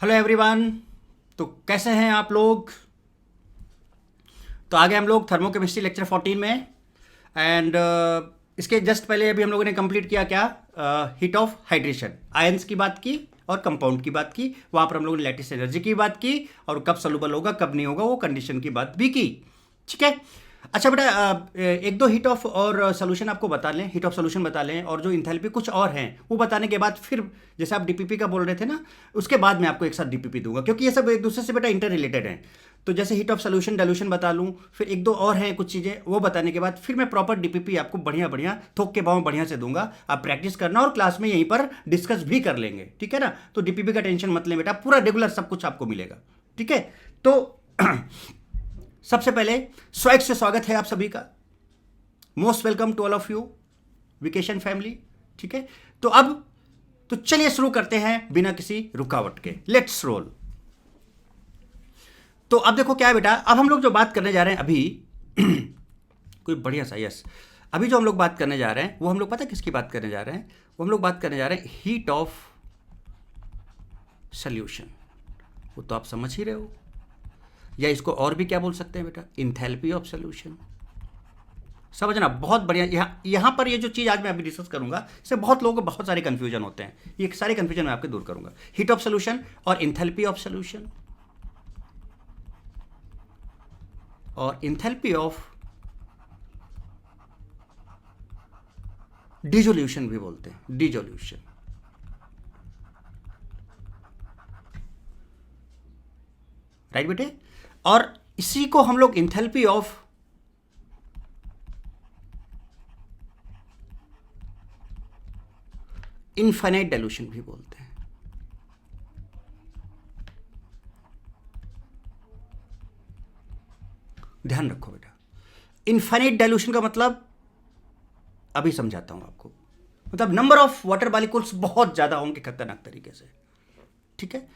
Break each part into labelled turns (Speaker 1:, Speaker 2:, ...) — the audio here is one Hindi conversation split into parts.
Speaker 1: Hello everyone. तो कैसे हैं आप लोग? तो आगे हम लोग थर्मोकेमिस्ट्री लेक्चर 14 में एंड इसके जस्ट पहले अभी हम लोगों ने कंप्लीट किया क्या, हीट ऑफ हाइड्रेशन, आयंस की बात की और कंपाउंड की बात की। वहाँ पर हम लोगों ने लैटिस एनर्जी की बात की और कब सॉल्युबल होगा कब नहीं होगा वो कंडीशन की बात भी की। ठीक है। अच्छा बेटा, एक दो हीट ऑफ और सोल्यूशन आपको बता लें, हीट ऑफ सोल्यूशन बता लें और जो इंथैल्पी कुछ और हैं वो बताने के बाद फिर जैसे आप डीपीपी का बोल रहे थे ना, उसके बाद मैं आपको एक साथ डीपीपी दूंगा क्योंकि ये सब एक दूसरे से बेटा इंटर रिलेटेड हैं। तो जैसे हीट ऑफ सोल्यूशन डाइल्यूशन बता लूँ, फिर एक दो और हैं कुछ चीज़ें, वो बताने के बाद फिर मैं प्रॉपर डीपीपी आपको बढ़िया बढ़िया थोक के भाव बढ़िया से दूंगा। आप प्रैक्टिस करना और क्लास में यहीं पर डिस्कस भी कर लेंगे। ठीक है ना? तो डीपीपी का टेंशन मत लें बेटा, पूरा रेगुलर सब कुछ आपको मिलेगा। ठीक है। तो सबसे पहले स्वैग से स्वागत है आप सभी का। Most welcome to all of you vacation family. ठीक है। तो चलिए शुरू करते हैं बिना किसी रुकावट के। Let's roll. तो अब देखो क्या है बेटा, अब हम लोग जो बात करने जा रहे हैं अभी कोई बढ़िया सा, यस, अभी जो हम लोग बात करने जा रहे हैं वो हम लोग पता है किसकी बात करने जा रहे हैं? वो हम लोग बात करने जा रहे हैं हीट ऑफ सोल्यूशन। वो तो आप समझ ही रहे हो, या इसको और भी क्या बोल सकते हैं बेटा, इंथैल्पी ऑफ सोल्यूशन। समझना बहुत बढ़िया। यहाँ पर ये जो चीज़ आज मैं अभी डिस्कस करूंगा इससे बहुत लोगों को बहुत सारे कंफ्यूजन होते हैं। ये सारे कंफ्यूजन मैं आपके दूर करूंगा। हीट ऑफ सोल्यूशन और इंथैल्पी ऑफ सोल्यूशन और इंथैल्पी ऑफ डिसोल्यूशन भी बोलते हैं, डिसोल्यूशन। राइट बेटे? और इसी को हम लोग इंथैल्पी ऑफ इनफाइनाइट डाइल्यूशन भी बोलते हैं। ध्यान रखो बेटा, इनफाइनाइट डाइल्यूशन का मतलब अभी समझाता हूं आपको। मतलब नंबर ऑफ वाटर मॉलिक्यूल्स बहुत ज्यादा होंगे खतरनाक तरीके से। ठीक है।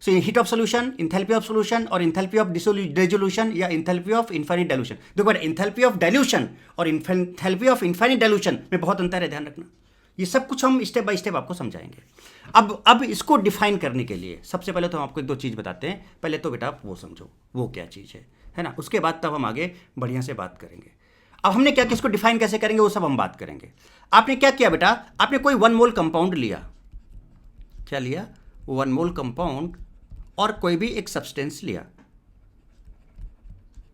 Speaker 1: So heat of solution, enthalpy of solution और इंथैल्पी ऑफ डिसोल्यूशन या इंथैल्पी ऑफ इनफाइनाइट डाइल्यूशन। देखो बेटा, इंथैल्पी ऑफ डाइल्यूशन और इंथैल्पी ऑफ इनफाइनाइट डाइल्यूशन में बहुत अंतर है, ध्यान रखना। ये सब कुछ हम स्टेप बाय स्टेप आपको समझाएंगे। अब इसको डिफाइन करने के लिए सबसे पहले तो हम आपको एक दो चीज़ बताते हैं। पहले तो बेटा आप वो समझो वो क्या चीज़ है ना? उसके बाद तब हम आगे बढ़िया से बात करेंगे। अब हमने क्या किसको डिफाइन कैसे करेंगे वो सब हम बात करेंगे। आपने क्या किया बेटा, आपने कोई 1 मोल कंपाउंड लिया। क्या लिया? 1 मोल कंपाउंड और कोई भी एक सब्सटेंस लिया।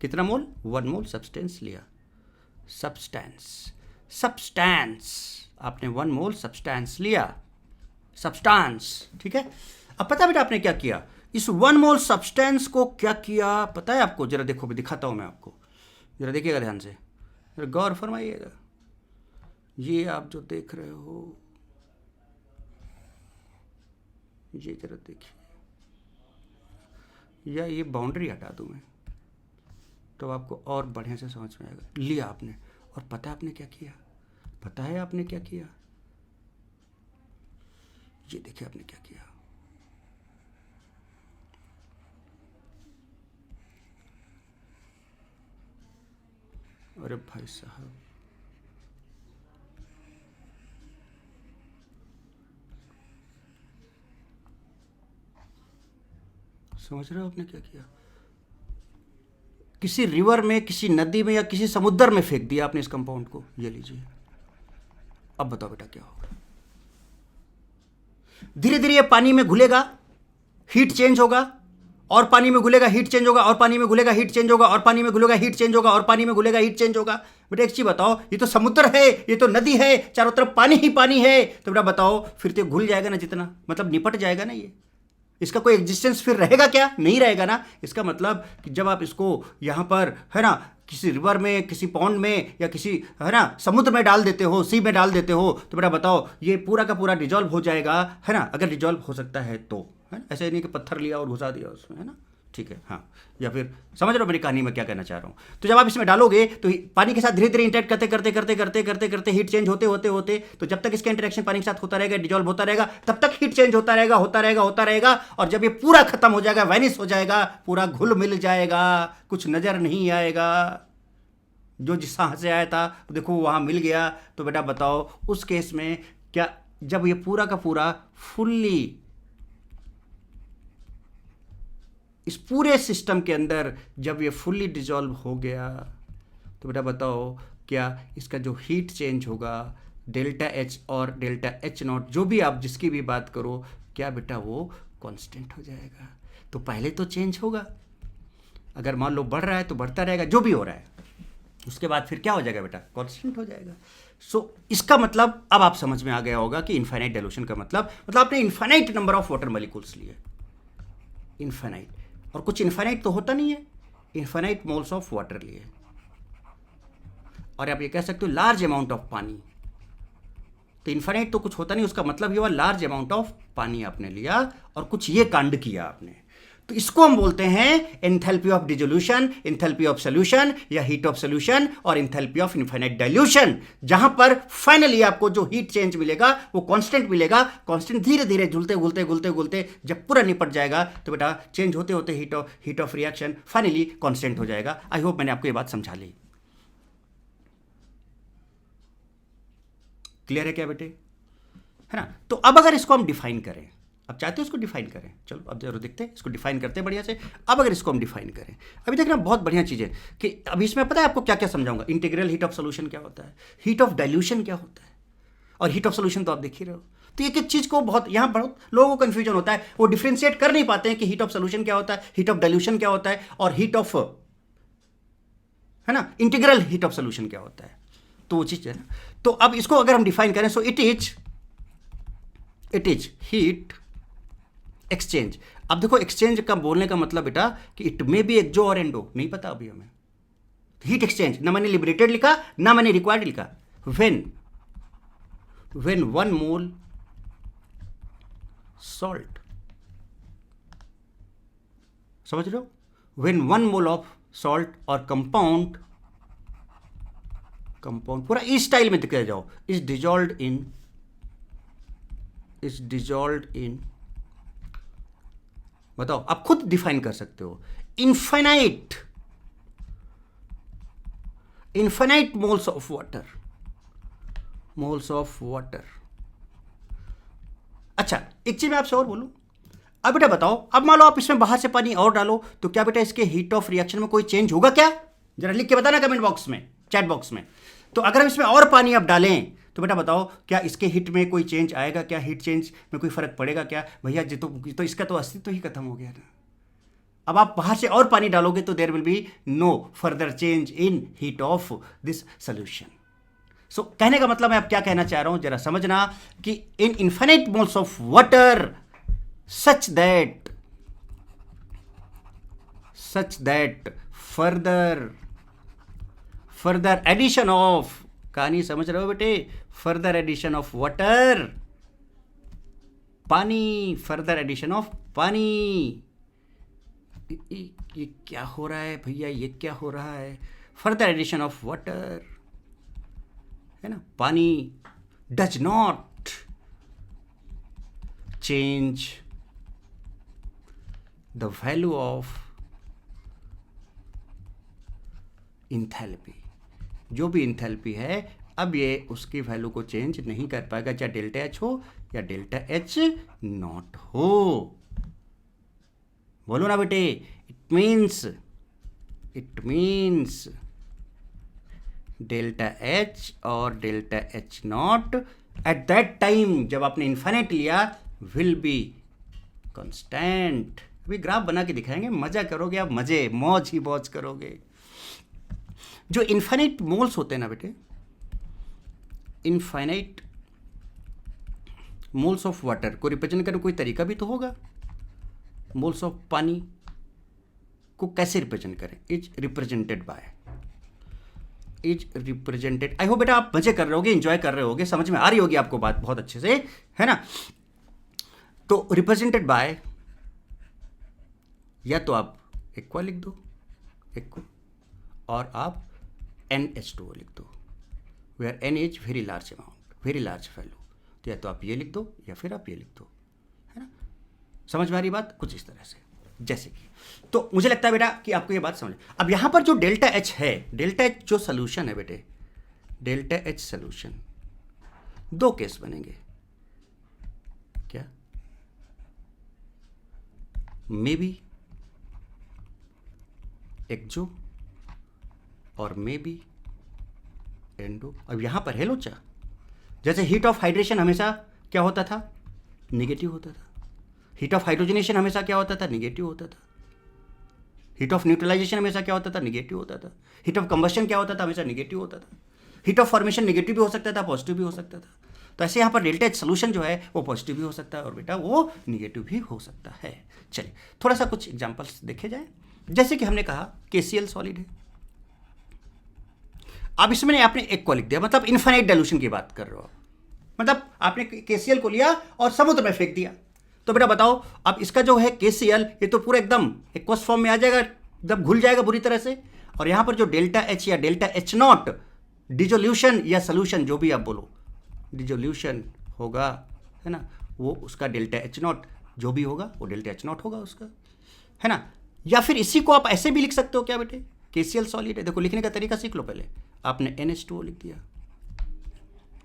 Speaker 1: कितना मोल? 1 मोल सब्सटेंस लिया। सब्सटेंस आपने 1 मोल सब्सटेंस लिया, सब्सटेंस। ठीक है। अब पता बेटा आपने क्या किया, इस 1 मोल सब्सटेंस को क्या किया पता है आपको? जरा देखो, भी दिखाता हूं मैं आपको, जरा देखिएगा ध्यान से, जरा गौर फरमाइएगा। ये आप जो देख रहे हो, ये जरा देखिए, या ये बाउंड्री हटा दूं मैं तो आपको और बढ़िया से समझ में आएगा। लिया आपने, और पता है आपने क्या किया? पता है आपने क्या किया? ये देखिए आपने क्या किया। अरे भाई साहब, समझ रहे हो आपने क्या किया? किसी रिवर में, किसी नदी में या किसी समुद्र में फेंक दिया आपने इस कंपाउंड को। ये लीजिए। अब बताओ बेटा क्या होगा? धीरे धीरे ये पानी में घुलेगा, हीट चेंज होगा, और पानी में घुलेगा, हीट चेंज होगा, और पानी में घुलेगा, हीट चेंज होगा, और पानी में घुलेगा, हीट चेंज होगा, और पानी में घुलेगा, हीट चेंज होगा। बेटा एक चीज बताओ, ये तो समुद्र है, ये तो नदी है, चारों तरफ पानी ही पानी है, तो बेटा बताओ फिर तो घुल जाएगा ना, जितना मतलब निपट जाएगा ना ये। इसका कोई एग्जिस्टेंस फिर रहेगा क्या? नहीं रहेगा ना। इसका मतलब कि जब आप इसको यहाँ पर है ना किसी रिवर में, किसी पॉन्ड में या किसी है ना समुद्र में डाल देते हो, सी में डाल देते हो, तो बेटा बताओ ये पूरा का पूरा डिजॉल्व हो जाएगा, है ना? अगर डिजॉल्व हो सकता है तो, है ना? ऐसे नहीं कि पत्थर लिया और घुसा दिया उसमें, है ना? ठीक है। हाँ, या फिर समझ रहे हो मेरी कहानी में क्या कहना चाह रहा हूँ? तो जब आप इसमें डालोगे तो पानी के साथ धीरे धीरे इंटरेक्ट करते करते करते करते करते करते हीट चेंज होते होते होते, तो जब तक इसका इंटरेक्शन पानी के साथ होता रहेगा, डिजॉल्व होता रहेगा, तब तक हीट चेंज होता रहेगा होता रहेगा होता रहेगा। और जब ये पूरा खत्म हो जाएगा, वैनिश हो जाएगा, पूरा घुल मिल जाएगा, कुछ नजर नहीं आएगा, जो जिस से आया था देखो वहां मिल गया, तो बेटा बताओ उस केस में क्या, जब ये पूरा का पूरा फुल्ली इस पूरे सिस्टम के अंदर जब ये फुल्ली डिजॉल्व हो गया तो बेटा बताओ क्या इसका जो हीट चेंज होगा डेल्टा एच और डेल्टा एच नॉट जो भी आप जिसकी भी बात करो, क्या बेटा वो कांस्टेंट हो जाएगा। तो पहले तो चेंज होगा, अगर मान लो बढ़ रहा है तो बढ़ता रहेगा जो भी हो रहा है, उसके बाद फिर क्या हो जाएगा बेटा, कांस्टेंट हो जाएगा। सो इसका मतलब अब आप समझ में आ गया होगा कि इनफाइनाइट डाइल्यूशन का मतलब आपने infinite number of water molecules लिए, इनफाइनाइट, और कुछ इनफाइनाइट तो होता नहीं है, इनफाइनाइट मोल्स ऑफ वाटर लिए, और आप ये कह सकते हो लार्ज अमाउंट ऑफ पानी। तो इनफाइनाइट तो कुछ होता नहीं, उसका मतलब ये हुआ लार्ज अमाउंट ऑफ पानी आपने लिया और कुछ ये कांड किया आपने। तो इसको हम बोलते हैं enthalpy of dissolution, enthalpy of solution या हीट ऑफ सॉल्यूशन और एंथैल्पी ऑफ इनफाइनाइट डाइल्यूशन, जहां पर फाइनली आपको जो हीट चेंज मिलेगा वो कांस्टेंट मिलेगा। कांस्टेंट धीरे धीरे घुलते घुलते घुलते घुलते जब पूरा निपट जाएगा तो बेटा चेंज होते होते heat of reaction finally constant हो जाएगा। आई होप मैंने आपको ये बात समझा ली। क्लियर है क्या बेटे, है ना। तो अब अगर इसको हम डिफाइन करें, अब चाहते हो इसको डिफाइन करें, चलो अब जरूर देखते हैं, इसको डिफाइन करते हैं बढ़िया से। अब अगर इसको हम डिफाइन करें, अभी देखना बहुत बढ़िया चीज़ है कि अभी इसमें पता है आपको क्या क्या समझाऊंगा। इंटीग्रल हीट ऑफ सॉल्यूशन क्या होता है, हीट ऑफ डाइल्यूशन क्या होता है, और हीट ऑफ सॉल्यूशन तो आप देख ही रहे हो। तो एक एक चीज़ को यहाँ बहुत लोगों को कन्फ्यूजन होता है, वो डिफ्रेंशिएट कर नहीं पाते हैं कि हीट ऑफ सॉल्यूशन क्या होता है, हीट ऑफ डाइल्यूशन क्या होता है, और हीट ऑफ, है ना, इंटीग्रल हीट ऑफ सॉल्यूशन क्या होता है। तो वो चीज़ है ना। तो अब इसको अगर हम डिफाइन करें, so it is heat exchange. अब देखो एक्सचेंज का बोलने का मतलब बेटा कि इट मे बी एक्जो और एंडो, नहीं पता अभी हमें। हीट एक्सचेंज ना मैंने लिबरेटेड लिखा ना मैंने रिक्वायर्ड लिखा। व्हेन 1 मोल सॉल्ट, समझ रहे हो, व्हेन 1 मोल ऑफ सॉल्ट और कंपाउंड पूरा इस स्टाइल में दिखा जाओ, इज डिजॉल्व्ड इन, बताओ आप खुद डिफाइन कर सकते हो, इनफाइनाइट मोल्स ऑफ वाटर। अच्छा एक चीज मैं आपसे और बोलूं, अब बेटा बताओ, अब मान लो आप इसमें बाहर से पानी और डालो तो क्या बेटा इसके हीट ऑफ रिएक्शन में कोई चेंज होगा क्या, जरा लिख के बताना कमेंट बॉक्स में, चैट बॉक्स में। तो अगर हम इसमें और पानी अब डालें तो बेटा बताओ क्या इसके हीट में कोई चेंज आएगा क्या, हीट चेंज में कोई फर्क पड़ेगा क्या भैया जी, तो इसका तो अस्तित्व ही खत्म हो गया ना। अब आप बाहर से और पानी डालोगे तो there will be no further change in heat of this solution. So कहने का मतलब मैं अब क्या कहना चाह रहा हूं जरा समझना कि in infinite moles of water such that further addition of, कहानी समझ रहे हो बेटे, फर्दर एडिशन ऑफ वाटर, पानी, फर्दर एडिशन ऑफ पानी। ये क्या हो रहा है भैया, ये क्या हो रहा है, फर्दर एडिशन ऑफ वाटर, है ना, पानी does not change the value of enthalpy. जो भी इंथैल्पी है अब ये उसकी वैल्यू को चेंज नहीं कर पाएगा, चाहे डेल्टा एच हो या डेल्टा एच नॉट हो। बोलो ना बेटे, इट मीन्स डेल्टा एच और delta H not at that time जब आपने इन्फाइनाइट लिया विल बी कांस्टेंट। अभी ग्राफ बना के दिखाएंगे, मजा करोगे आप, मौज ही मौज करोगे। जो इन्फाइनाइट मोल्स होते हैं ना बेटे, इनफाइनाइट मोल्स ऑफ वाटर को रिप्रेजेंट करने कोई तरीका भी तो होगा। मोल्स ऑफ पानी को कैसे रिप्रेजेंट करें, इज रिप्रेजेंटेड, आई होप बेटा आप मजे कर रहे होगे, एंजॉय कर रहे होगे, समझ में आ रही होगी आपको बात बहुत अच्छे से, है ना। तो रिप्रेजेंटेड बाय, या तो आप एक्वा लिख दो, एक्वा, और आप NH2O लिख दो, where N is very large amount, very large value. तो या तो आप ये लिख दो या फिर आप ये लिख दो, है ना। समझ में आ रही बात कुछ इस तरह से, जैसे कि, तो मुझे लगता है बेटा कि आपको ये बात समझ। अब यहां पर जो डेल्टा एच है, डेल्टा एच जो सोल्यूशन है बेटे, डेल्टा एच सोल्यूशन, दो केस बनेंगे, क्या, मे बी एक्जो और मे बी एंडो। अब यहाँ पर है लोचा, जैसे हीट ऑफ हाइड्रेशन हमेशा क्या होता था, निगेटिव होता था। हीट ऑफ हाइड्रोजनेशन हमेशा क्या होता था, निगेटिव होता था। हीट ऑफ न्यूट्रलाइजेशन हमेशा क्या होता था, निगेटिव होता था। हीट ऑफ कंबस्शन क्या होता था, हमेशा निगेटिव होता था। हीट ऑफ फॉर्मेशन निगेटिव भी हो सकता था, पॉजिटिव भी हो सकता था। तो ऐसे यहाँ पर डेल्टा एच सोल्यूशन जो है वो पॉजिटिव भी हो सकता है और बेटा वो निगेटिव भी हो सकता है। चलिए थोड़ा सा कुछ एग्जांपल्स देखे जाए। जैसे कि हमने कहा KCl सॉलिड है। अब इसमें आपने एक को लिख दिया, मतलब इन्फाइनाइट डाइल्यूशन की बात कर रहे हो, मतलब आपने KCl को लिया और समुद्र में फेंक दिया। तो बेटा बताओ, अब इसका जो है KCl ये तो पूरा एकदम एक्वस फॉर्म में आ जाएगा, एकदम घुल जाएगा बुरी तरह से। और यहाँ पर जो डेल्टा H या डेल्टा H0 डिजोल्यूशन या सोल्यूशन जो भी आप बोलो, डिजोल्यूशन होगा है ना, वो उसका डेल्टा H0 जो भी होगा वो डेल्टा H0 होगा उसका, है ना। या फिर इसी को आप ऐसे भी लिख सकते हो क्या बेटे, KCl सॉलिड है। देखो लिखने का तरीका सीख लो। पहले आपने NH2O लिख दिया,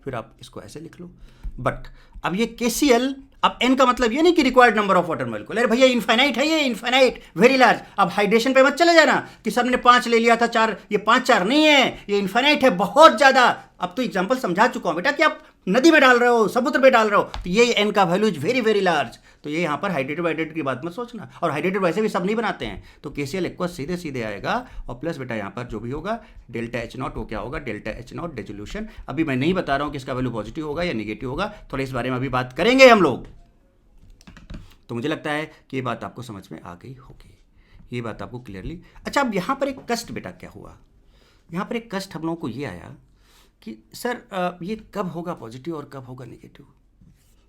Speaker 1: फिर आप इसको ऐसे लिख लो। बट अब ये KCl, अब N का मतलब ये नहीं कि required number of water molecule, अरे भैया इनफाइनाइट है, ये इनफाइनाइट वेरी लार्ज। अब हाइड्रेशन पे मत चले जाना कि सर ने 5 ले लिया था 4, ये 5 4 नहीं है, ये इनफाइनाइट है बहुत ज्यादा। अब तो एग्जांपल समझा चुका हूं बेटा कि आप नदी में डाल रहे हो, समुद्र में डाल रहे हो, तो ये N का value is very very large. तो ये यहाँ पर हाइड्रेटेड की बात मत सोचना, और हाइड्रेटेड वैसे भी सब नहीं बनाते हैं। तो KCl एक्वस सीधे सीधे आएगा और प्लस बेटा यहाँ पर जो भी होगा डेल्टा H0 वो क्या होगा, डेल्टा H0 डिजोल्यूशन। अभी मैं नहीं बता रहा हूँ कि इसका वैल्यू पॉजिटिव होगा या निगेटिव होगा, थोड़ा इस बारे में अभी बात करेंगे हम लोग। तो मुझे लगता है कि ये बात आपको समझ में आ गई होगी, ये बात आपको क्लियरली। अच्छा अब यहाँ पर एक कष्ट बेटा क्या हुआ, यहाँ पर एक कष्ट हम लोगों को ये आया कि सर ये कब होगा पॉजिटिव और कब होगा निगेटिव,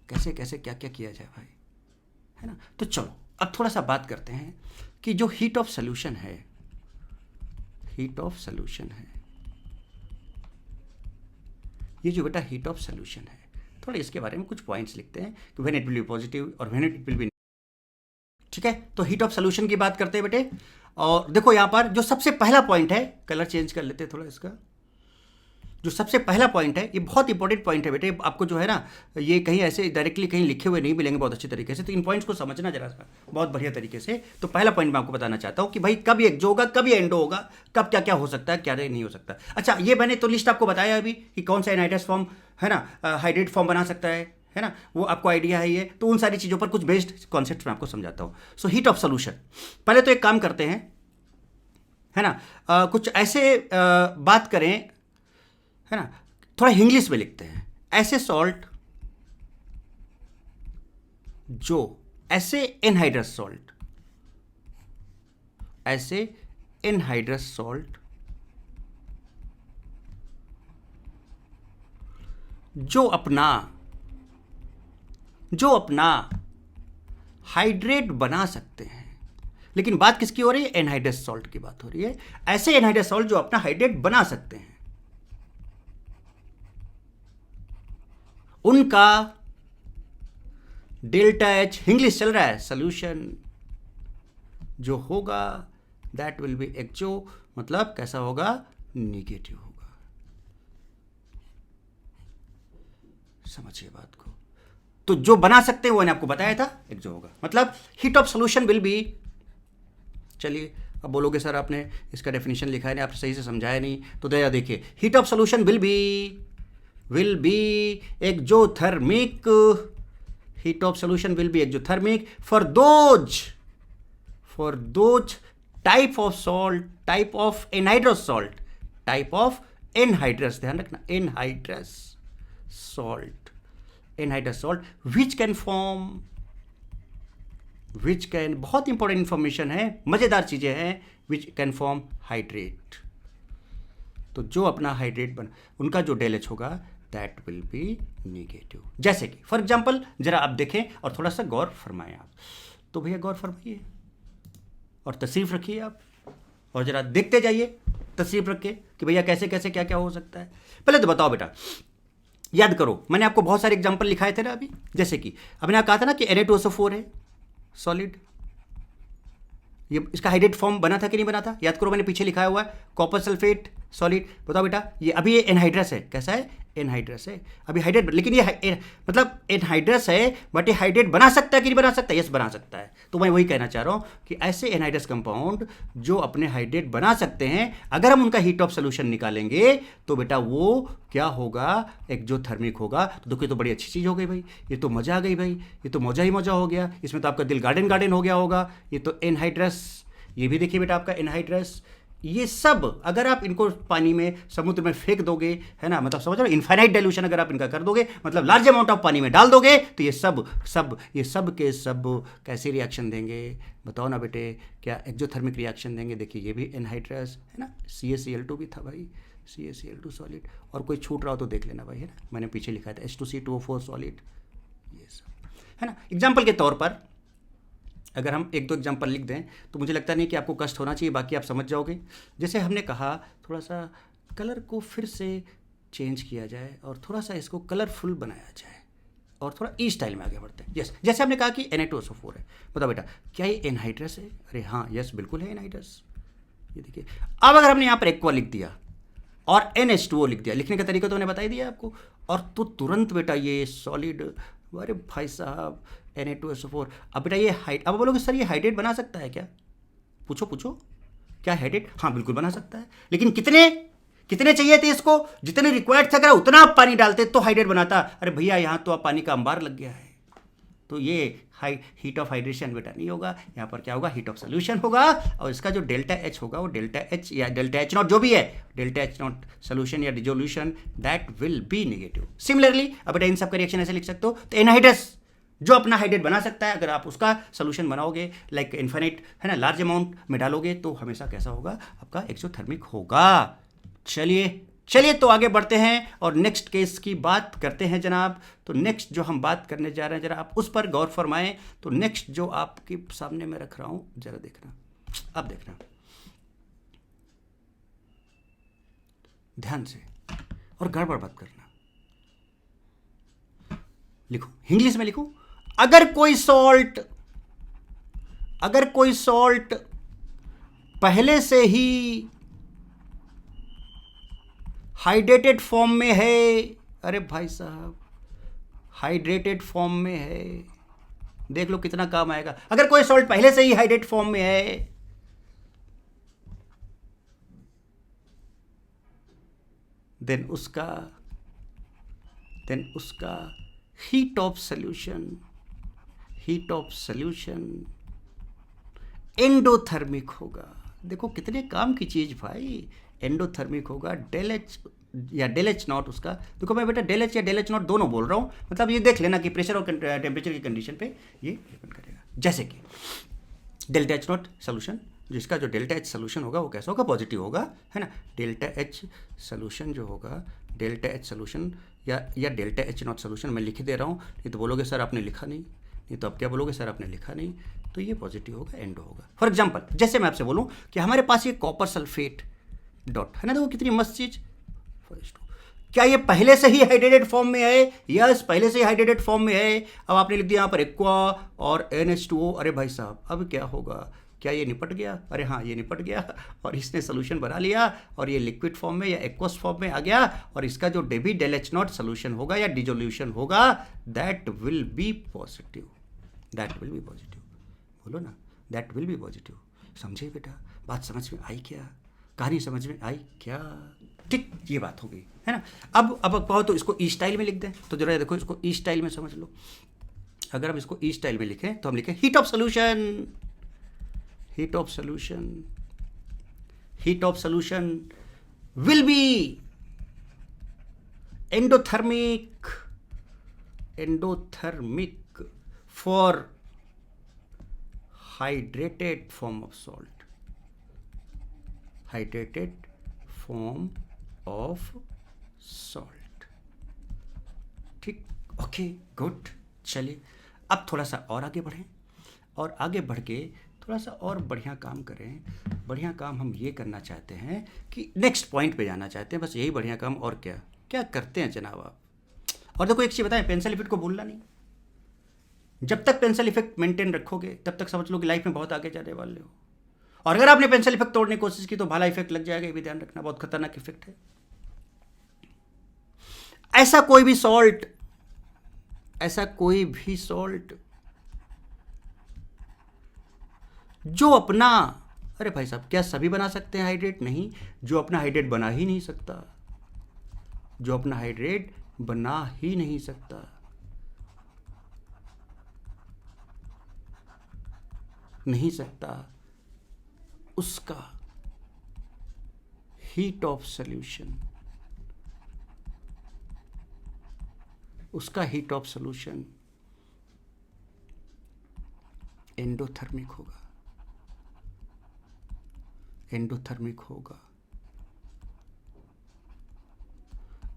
Speaker 1: कैसे कैसे क्या क्या किया जाए भाई, है ना। तो चलो अब थोड़ा सा बात करते हैं कि जो हीट ऑफ सोल्यूशन है, हीट ऑफ सोल्यूशन है, ये जो बेटा हीट ऑफ सोल्यूशन है, थोड़ा इसके बारे में कुछ पॉइंट्स लिखते हैं कि when it will be positive और व्हेन इट विल बी, ठीक है। तो हीट ऑफ सोल्यूशन की बात करते हैं बेटे। और देखो यहाँ पर जो सबसे पहला पॉइंट है, कलर चेंज कर लेते हैं थोड़ा इसका, जो सबसे पहला पॉइंट है ये बहुत इंपॉर्टेंट पॉइंट है बेटे। आपको जो है ना ये कहीं ऐसे डायरेक्टली कहीं लिखे हुए नहीं मिलेंगे बहुत अच्छे तरीके से, तो इन पॉइंट्स को समझना जरा सा बहुत बढ़िया तरीके से। तो पहला पॉइंट मैं आपको बताना चाहता हूँ कि भाई कब ये एक्जो होगा, कब ये एंडो होगा, कब क्या क्या हो सकता है, क्या नहीं हो सकता। अच्छा ये मैंने तो लिस्ट आपको बताया अभी कि कौन सा एनहाइड्रस फॉर्म है ना, हाइड्रेट फॉर्म बना सकता है ना, वो आपको आइडिया है ये। तो उन सारी चीज़ों पर कुछ बेस्ड कॉन्सेप्ट मैं आपको समझाता हूँ। सो हीट ऑफ सोल्यूशन, पहले तो एक काम करते हैं है ना, कुछ ऐसे बात करें है ना, थोड़ा इंग्लिश में लिखते हैं। ऐसे सॉल्ट जो, ऐसे एनहाइड्रस सॉल्ट, ऐसे एनहाइड्रस सॉल्ट जो अपना हाइड्रेट बना सकते हैं। लेकिन बात किसकी हो रही है, एनहाइड्रस सॉल्ट की बात हो रही है। ऐसे एनहाइड्रस सॉल्ट जो अपना हाइड्रेट बना सकते हैं, उनका डेल्टा H, इंग्लिश चल रहा है, सोल्यूशन जो होगा दैट विल बी एक्जो, मतलब कैसा होगा, निगेटिव होगा। समझिए बात को। तो जो बना सकते हैं वो मैंने आपको बताया था, एक्जो होगा। मतलब heat of solution will be, चलिए अब बोलोगे सर आपने इसका डेफिनेशन लिखा है नहीं, आपने सही से समझाया नहीं, तो देखिए heat of solution will be exothermic. Heat of solution will be exothermic for those type of salt, type of anhydrous salt, type of anhydrous, ध्यान रखना, anhydrous salt which can form, बहुत इंपॉर्टेंट इंफॉर्मेशन है, मजेदार चीजें हैं, which can form hydrate। तो जो अपना हाइड्रेट बना, उनका जो डेल H होगा दैट विल बी निगेटिव। जैसे कि फॉर एग्जांपल जरा आप देखें और थोड़ा सा गौर फरमाएं आप। तो भैया गौर फरमाइए और तशरीफ रखिए आप, और जरा देखते जाइए तशरीफ रख के कि भैया कैसे कैसे क्या क्या हो सकता है। पहले तो बताओ बेटा, याद करो मैंने आपको बहुत सारे एग्जाम्पल लिखाए थे ना अभी। जैसे कि अभी मैंने कहा था ना कि Na2SO4 है सॉलिड, ये इसका हाइड्रेट फॉर्म बना था कि नहीं बना था, याद करो मैंने पीछे लिखाया हुआ है, कॉपर सल्फेट सॉलिड। बताओ बेटा, ये अभी ये एनहाइड्रस है, कैसा है, एनहाइड्रस है, अभी हाइड्रेट, लेकिन ये मतलब एनहाइड्रस है, बट ये हाइड्रेट बना सकता है कि नहीं बना सकता, यस बना सकता है। तो मैं वही कहना चाह रहा हूँ कि ऐसे एनहाइड्रस कंपाउंड जो अपने हाइड्रेट बना सकते हैं, अगर हम उनका हीट ऑफ सोल्यूशन निकालेंगे तो बेटा वो क्या होगा, एक्जोथर्मिक होगा। तो देखो ये तो बड़ी अच्छी चीज़ हो गई भाई, ये तो मज़ा आ गई भाई, ये तो मौजा ही मौजा हो गया, इसमें तो आपका दिल गार्डन गार्डन हो गया होगा। ये तो एनहाइड्रस, ये भी देखिए बेटा आपका एनहाइड्रस, ये सब अगर आप इनको पानी में, समुद्र में फेंक दोगे, है ना, मतलब समझ रहे हो, इनफाइनाइट डाइल्यूशन अगर आप इनका कर दोगे, मतलब लार्ज अमाउंट ऑफ पानी में डाल दोगे, तो ये सब के सब कैसे रिएक्शन देंगे, बताओ ना बेटे, क्या एक्जोथर्मिक रिएक्शन देंगे। देखिए ये भी एनहाइड्रस है ना, CaCl2 भी था भाई, CaCl2 सॉलिड, और कोई छूट रहा हो तो देख लेना भाई, है ना, मैंने पीछे लिखा था H2C2O4 सॉलिड, ये सब है ना। एग्जाम्पल के तौर पर अगर हम एक दो एग्जाम्पल लिख दें तो मुझे लगता नहीं कि आपको कष्ट होना चाहिए, बाकी आप समझ जाओगे। जैसे हमने कहा थोड़ा सा कलर को फिर से चेंज किया जाए और थोड़ा सा इसको कलरफुल बनाया जाए और थोड़ा ई स्टाइल में आगे बढ़ते हैं। यस, जैसे हमने कहा कि Na2SO4 है, बताओ बेटा क्या ये एनहाइड्रस है, अरे हाँ यस बिल्कुल है एनहाइड्रस। ये देखिए, अब अगर हमने यहाँ पर एक्वा लिख दिया और NH2O लिख दिया, लिखने का तरीका तो मैंने बता ही दिया आपको, और तो तुरंत बेटा ये सॉलिड, अरे भाई साहब Na2SO4। अब बेटा ये अब बोलोगे सर ये हाइड्रेट बना सकता है क्या, पूछो क्या हाइड्रेट, हाँ बिल्कुल बना सकता है, लेकिन कितने चाहिए थे इसको, जितने रिक्वायर्ड था, अगर उतना आप पानी डालते तो हाइड्रेट बनाता। अरे भैया यहाँ तो आप पानी का अंबार लग गया है, तो ये हीट ऑफ हाइड्रेशन बेटा नहीं होगा, यहाँ पर क्या होगा, हीट ऑफ सोल्यूशन होगा, और इसका जो डेल्टा H होगा वो डेल्टा H या डेल्टा H नॉट जो भी है, डेल्टा H नॉट सोल्यूशन या dissolution, that will B negative. Similarly अब बेटा इन सब का रिएक्शन ऐसे लिख सकते हो, तो एनहाइड्रस जो अपना हाइड्रेट बना सकता है, अगर आप उसका सोल्यूशन बनाओगे लाइक इन्फिनिट, है ना, लार्ज अमाउंट में डालोगे, तो हमेशा कैसा होगा, आपका एक्सोथर्मिक होगा। चलिए तो आगे बढ़ते हैं और नेक्स्ट केस की बात करते हैं जनाब। तो नेक्स्ट जो हम बात करने जा रहे हैं, जरा आप उस पर गौर फरमाएं। तो नेक्स्ट जो आपके सामने मैं रख रहा हूं, जरा देखना, अब देखना ध्यान से और गड़बड़ मत करना। लिखो, इंग्लिश में लिखो, अगर कोई सॉल्ट पहले से ही हाइड्रेटेड फॉर्म में है, अरे भाई साहब हाइड्रेटेड फॉर्म में है, देख लो कितना काम आएगा। अगर कोई सॉल्ट पहले से ही हाइड्रेट फॉर्म में है, देन उसका हीट ऑफ सोल्यूशन एंडोथर्मिक होगा। देखो कितने काम की चीज भाई, एंडोथर्मिक होगा, डेल एच या डेल एच नॉट उसका। देखो मैं बेटा डेल एच या डेल एच नॉट दोनों बोल रहा हूँ, मतलब ये देख लेना कि प्रेशर और टेम्परेचर की कंडीशन पे ये डिपेंड करेगा। जैसे कि डेल्टा एच नॉट सोल्यूशन, जिसका जो डेल्टा एच सोल्यूशन होगा वो कैसा होगा, पॉजिटिव होगा, है ना। डेल्टा एच सोल्यूशन जो होगा, डेल्टा एच सोल्यूशन या डेल्टा एच नॉट सोल्यूशन मैं लिख दे रहा हूँ, नहीं तो बोलोगे सर आपने लिखा नहीं तो आप क्या बोलोगे, सर आपने लिखा नहीं, तो ये पॉजिटिव होगा, एंडो होगा। फॉर एग्जाम्पल जैसे मैं आपसे बोलूँ कि हमारे पास ये कॉपर सल्फेट डॉट है ना, देखो कितनी मस्त चीज, क्या ये पहले से ही हाइड्रेटेड फॉर्म में है, यस पहले से ही हाइड्रेटेड फॉर्म में है। अब आपने लिख दिया यहाँ पर एक्वा और NH2O, अरे भाई साहब अब क्या होगा, क्या ये निपट गया, अरे हाँ ये निपट गया, और इसने सोल्यूशन बना लिया और ये लिक्विड फॉर्म में या एक्वस फॉर्म में आ गया, और इसका जो डेबी डेल एच नॉट सोल्यूशन होगा या डिसोल्यूशन होगा, दैट विल बी पॉजिटिव, बोलो ना, दैट विल बी पॉजिटिव। समझे बेटा, बात समझ में आई क्या, कहानी समझ में आई क्या, ठीक ये बात हो गई है ना। अब कहो तो इसको ई स्टाइल में लिख दें, तो जरा देखो इसको ई स्टाइल में समझ लो। अगर हम इसको ई स्टाइल में लिखें तो हम लिखें heat of solution will be endothermic for hydrated form of salt, ठीक, ओके गुड। चलिए अब थोड़ा सा और आगे बढ़ें, और आगे बढ़ के थोड़ा सा और बढ़िया काम करें। बढ़िया काम हम ये करना चाहते हैं कि नेक्स्ट पॉइंट पे जाना चाहते हैं, बस यही बढ़िया काम, और क्या करते हैं जनाब आप। और देखो एक चीज़ बताएं, पेंसिल इफेक्ट को भूलना नहीं, जब तक पेंसिल इफेक्ट मेंटेन रखोगे तब तक समझ लो कि लाइफ में बहुत आगे जाने वाले हो। और अगर आपने पेंसिल इफेक्ट तोड़ने की कोशिश की तो भाला इफेक्ट लग जाएगा, ये भी ध्यान रखना, बहुत खतरनाक इफेक्ट है। ऐसा कोई भी सॉल्ट जो अपना, अरे भाई साहब क्या सभी बना सकते हैं हाइड्रेट? नहीं, जो अपना हाइड्रेट बना ही नहीं सकता, जो अपना हाइड्रेट बना ही नहीं सकता, नहीं सकता, उसका हीट ऑफ सॉल्यूशन, उसका हीट ऑफ सॉल्यूशन एंडोथर्मिक होगा, एंडोथर्मिक होगा।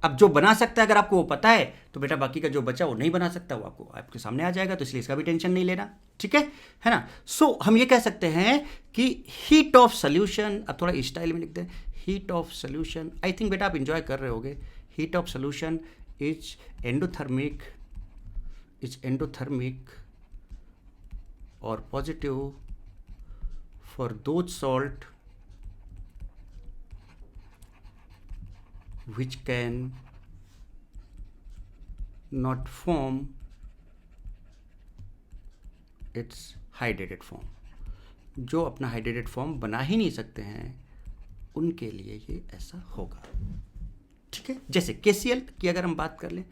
Speaker 1: अब जो बना सकता है अगर आपको वो पता है तो बेटा बाकी का जो बचा वो नहीं बना सकता, वो आपको आपके सामने आ जाएगा, तो इसलिए इसका भी टेंशन नहीं लेना, ठीक है ना। सो हम ये कह सकते हैं कि हीट ऑफ सॉल्यूशन, अब थोड़ा स्टाइल में लिखते हैं, heat of solution, I think बेटा आप इंजॉय कर रहे होगे, heat of solution is endothermic और positive for those salt which can not form its hydrated form, जो अपना हाइड्रेटेड फॉर्म बना ही नहीं सकते हैं उनके लिए ये ऐसा होगा, ठीक है। जैसे KCl की अगर हम बात कर लें,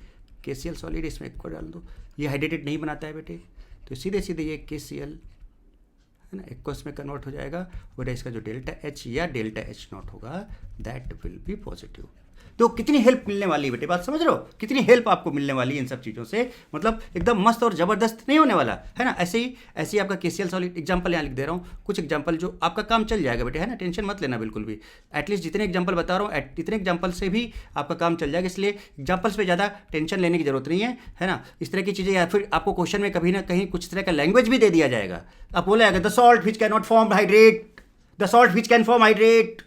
Speaker 1: KCl सॉलिड, इसमें एक को डाल दो, ये हाइड्रेटेड नहीं बनाता है बेटे, तो सीधे सीधे ये KCl है ना, एक को इसमें कन्वर्ट हो जाएगा, और इसका जो डेल्टा H या डेल्टा H0 होगा दैट विल बी पॉजिटिव। तो कितनी हेल्प मिलने वाली है बेटे, बात समझ रहे हो, कितनी हेल्प आपको मिलने वाली है इन सब चीज़ों से, मतलब एकदम मस्त और ज़बरदस्त नहीं होने वाला है ना। ऐसे ही आपका KCl सॉलिड एग्जांपल यहाँ लिख दे रहा हूँ, कुछ एग्जांपल जो आपका काम चल जाएगा बेटे, है ना, टेंशन मत लेना बिल्कुल भी। एटलीस्ट जितने एग्जांपल बता रहा हूँ इतने एग्जांपल से भी आपका काम चल जाएगा, इसलिए एग्जांपल्स पे ज़्यादा टेंशन लेने की जरूरत नहीं है ना। इस तरह की चीज़ें, या फिर आपको क्वेश्चन में कभी ना कहीं कुछ तरह का लैंग्वेज भी दे दिया जाएगा, आप बोला जाएगा the salt which can not form hydrate, the salt which can form hydrate,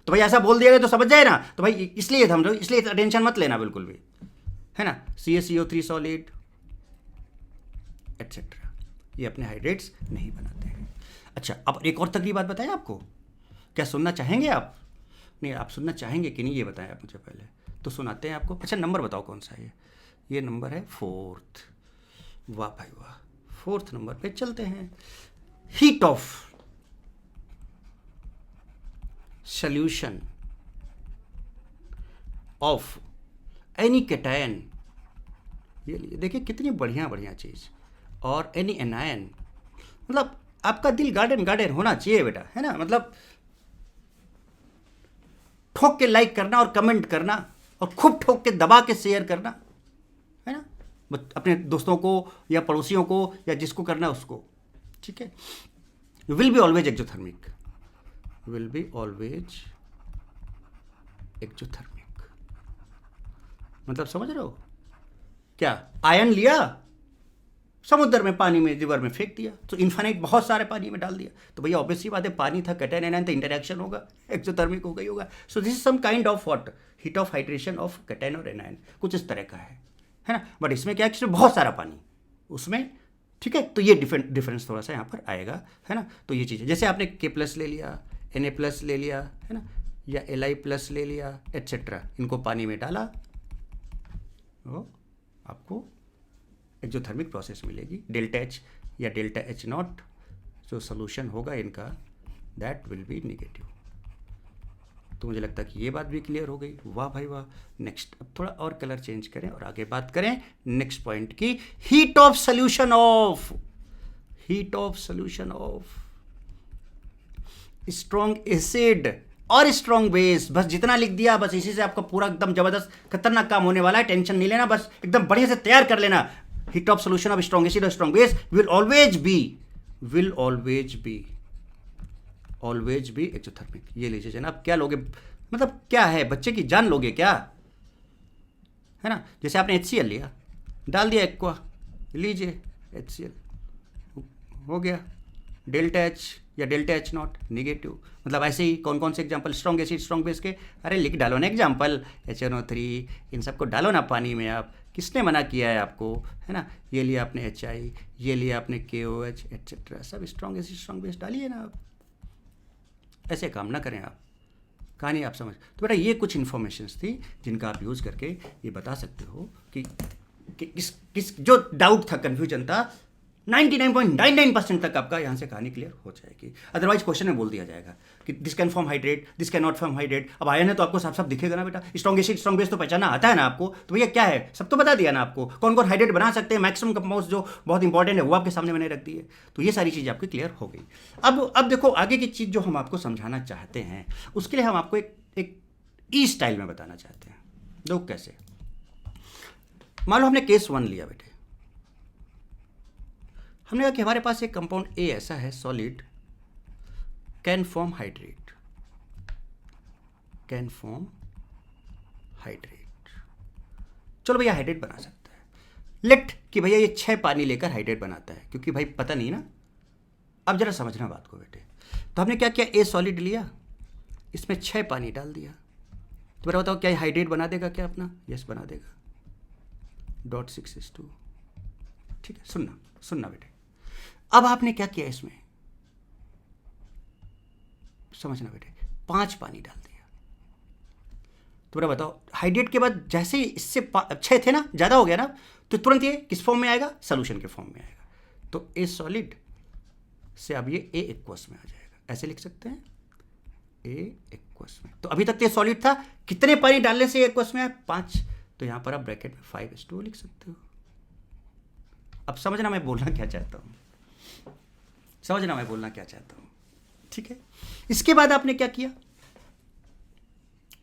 Speaker 1: तो भाई ऐसा बोल दिया गया तो समझ जाए ना, तो भाई इसलिए हम लोग, इसलिए टेंशन मत लेना बिल्कुल भी, है ना। CaCO3 सॉलिड एटसेट्रा, ये अपने हाइड्रेट्स नहीं बनाते हैं। अच्छा, अब एक और तगड़ी बात बताएं आपको, क्या सुनना चाहेंगे आप? नहीं, आप सुनना चाहेंगे कि नहीं ये बताएं आप मुझे पहले, तो सुनाते हैं आपको। अच्छा, नंबर बताओ कौन सा है ये नंबर है 4th। वाह भाई वाह, 4th नंबर पे चलते हैं। Heat of solution of any cation, ये लीजिए, देखिए कितनी बढ़िया बढ़िया चीज़, और एनी एनायन, मतलब आपका दिल गार्डन गार्डन होना चाहिए बेटा, है ना, मतलब ठोक के लाइक करना और कमेंट करना और खूब ठोक के दबा के शेयर करना, है ना, अपने दोस्तों को या पड़ोसियों को या जिसको करना उसको, ठीक है। Will be always exothermic, will be always exothermic, मतलब समझ रहे हो क्या, आयन लिया समुद्र में, पानी में, रिवर में फेंक दिया, तो इन्फाइनाइट बहुत सारे पानी में डाल दिया, तो भैया ऑब्वियसली बात है पानी था, कैटायन एनायन, तो इंटरेक्शन होगा, एक्सोथर्मिक हो गई होगा। So this is some kind of what, heat of hydration of cation और एनायन, कुछ इस तरह का है ना। बट इसमें क्या है, बहुत सारा पानी उसमें, ठीक है, तो ये डिफरेंस थोड़ा सा यहाँ पर आएगा, है ना। तो ये चीज़, जैसे आपने K+ ले लिया, Na+ ले लिया, है ना, या Li+ ले लिया एट्सेट्रा, इनको पानी में डाला, तो आपको एक्सोथर्मिक प्रोसेस मिलेगी। डेल्टा H या डेल्टा H0 जो सोल्यूशन होगा इनका, दैट विल बी नेगेटिव। तो मुझे लगता है कि ये बात भी क्लियर हो गई। वाह भाई वाह। नेक्स्ट, अब थोड़ा और कलर चेंज करें और आगे बात करें नेक्स्ट पॉइंट की, heat of solution of strong acid और स्ट्रॉन्ग बेस। बस जितना लिख दिया, बस इसी से आपका पूरा एकदम जबरदस्त खतरनाक काम होने वाला है, टेंशन नहीं लेना, बस एकदम बढ़िया से तैयार कर लेना। Heat of solution of strong acid और strong base will always be exothermic. ये लीजिए जनाब, क्या लोगे, मतलब क्या है, बच्चे की जान लोगे क्या, है ना। जैसे आपने HCl लिया, डाल दिया एक्वा, लीजिए HCl हो गया, डेल्टा H या डेल्टा H0 नेगेटिव। मतलब ऐसे ही कौन कौन से example strong acid strong base के, अरे लिख डालो ना एग्जांपल, HNO3, इन सबको डालो ना पानी में। आप किसने मना किया है आपको, है ना। ये लिया आपने HI, ये लिया आपने KOH एट्सेट्रा, सब स्ट्रॉन्ग एसिड स्ट्रॉन्ग बेस डालिए ना आप, ऐसे काम ना करें आप, कहानी आप समझ। तो बेटा ये कुछ इन्फॉर्मेशंस थी जिनका आप यूज़ करके ये बता सकते हो कि किस जो डाउट था, कन्फ्यूजन था, 99.99% तक आपका यहाँ से कहानी क्लियर हो जाएगी। अदरवाइज क्वेश्चन में बोल दिया जाएगा कि this can form hydrate, this can not form hydrate. अब आयन है तो आपको साफ साफ दिखेगा ना बेटा, स्ट्रॉन्ग एसिड स्ट्रॉन्ग बेस तो पहचाना आता है ना आपको, तो भैया क्या है सब तो बता दिया ना आपको, कौन कौन हाइड्रेट बना सकते हैं, मैक्सिमम कंपाउंड्स जो बहुत इंपॉर्टेंट है वो आपके सामने मैंने रख दी है। तो ये सारी चीज़ आपकी क्लियर हो गई। अब देखो आगे की चीज़ जो हम आपको समझाना चाहते हैं उसके लिए हम आपको एक ई स्टाइल में बताना चाहते हैं। लोग कैसे, मान लो हमने केस 1 लिया बेटे, हमने कहा कि हमारे पास एक कंपाउंड ए ऐसा है solid, can form hydrate, can form hydrate. चलो भैया हाइड्रेट बना सकता है, लेट कि भैया ये 6 पानी लेकर हाइड्रेट बनाता है, क्योंकि भाई पता नहीं ना। अब जरा समझना बात को बेटे, तो हमने क्या किया, ए सॉलिड लिया, इसमें 6 पानी डाल दिया, तो मेरा बताओ क्या ये हाइड्रेट बना देगा क्या अपना? यस बना देगा, .6:2। ठीक है, सुनना बेटे, अब आपने क्या किया इसमें, समझना बेटे, 5 पानी डाल दिया, तो मेरा बताओ हाइड्रेट के बाद जैसे ही इससे 6 थे ना, ज़्यादा हो गया ना, तो तुरंत ये किस फॉर्म में आएगा, सोल्यूशन के फॉर्म में आएगा। तो ए सॉलिड से अब ये ए एक्वस में आ जाएगा, ऐसे लिख सकते हैं ए एक्वस में। तो अभी तक तो ये सॉलिड था, कितने पानी डालने से एक्वस में आया, 5, तो यहां पर आप ब्रैकेट में 5:2 लिख सकते हो। अब समझना मैं बोलना क्या चाहता हूं, समझना मैं बोलना क्या चाहता हूं, ठीक है। इसके बाद आपने क्या किया,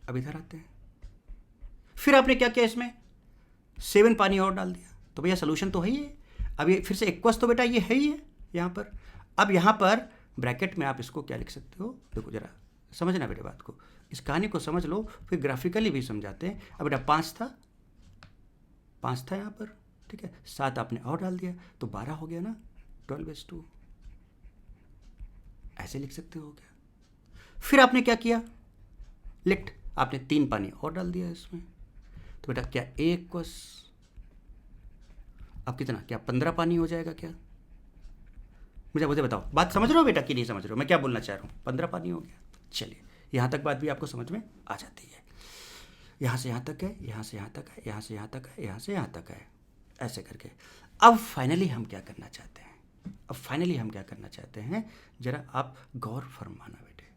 Speaker 1: अब इधर आते हैं, फिर आपने क्या किया, इसमें 7 पानी और डाल दिया, तो भैया सोल्यूशन तो है ही है। अब ये फिर से एक्वस तो बेटा ये है ही है यहां पर। अब यहां पर ब्रैकेट में आप इसको क्या लिख सकते हो, देखो जरा समझना बेटे बात को, इस कहानी को समझ लो, फिर ग्राफिकली भी समझाते हैं। अब बेटा 5 था यहाँ पर, ठीक है, 7 आपने और डाल दिया तो 12 हो गया ना, 12:2 ऐसे लिख सकते हो क्या। फिर आपने क्या किया, लेट आपने 3 पानी और डाल दिया इसमें, तो बेटा क्या ए एक्वस, अब कितना, क्या 15 पानी हो जाएगा क्या? मुझे बताओ, बात समझ रहे हो बेटा कि नहीं समझ रहे हो, मैं क्या बोलना चाह रहा हूँ, 15 पानी हो गया। चलिए यहाँ तक बात भी आपको समझ में आ जाती है, यहाँ से यहाँ तक है, यहाँ से यहाँ तक है, यहाँ से यहाँ तक है, यहाँ से यहाँ तक है, ऐसे करके। अब फाइनली हम क्या करना चाहते हैं, जरा आप गौर फरमाना बेटे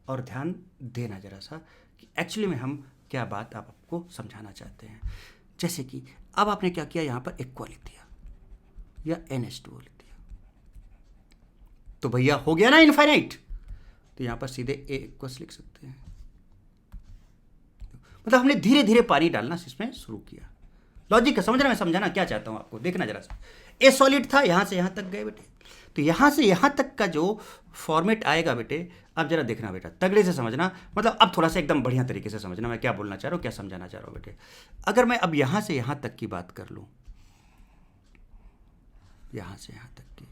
Speaker 1: और ध्यान देना जरा सा कि एक्चुअली में हम क्या बात आपको समझाना चाहते हैं। जैसे कि अब आपने क्या किया, यहाँ पर एक्वा लिख दिया या NH2 लिख दिया, तो भैया हो गया ना इनफाइनाइट, तो यहाँ पर सीधे ए एक्वस लिख सकते हैं। मतलब हमने धीरे धीरे पानी डालना इसमें शुरू किया। लॉजिक का समझना, मैं समझाना क्या चाहता हूं आपको, देखना जरा सा। ए सॉलिड था, यहां से यहां तक गए बेटे, तो यहां से यहां तक का जो फॉर्मेट आएगा बेटे, अब जरा देखना बेटा, तगड़े से समझना, मतलब अब थोड़ा सा एकदम बढ़िया तरीके से समझना मैं क्या बोलना चाह रहा हूं, क्या समझाना चाह रहा हूं बेटे। अगर मैं अब यहां से यहां तक की बात कर लूं, यहां से यहां तक की,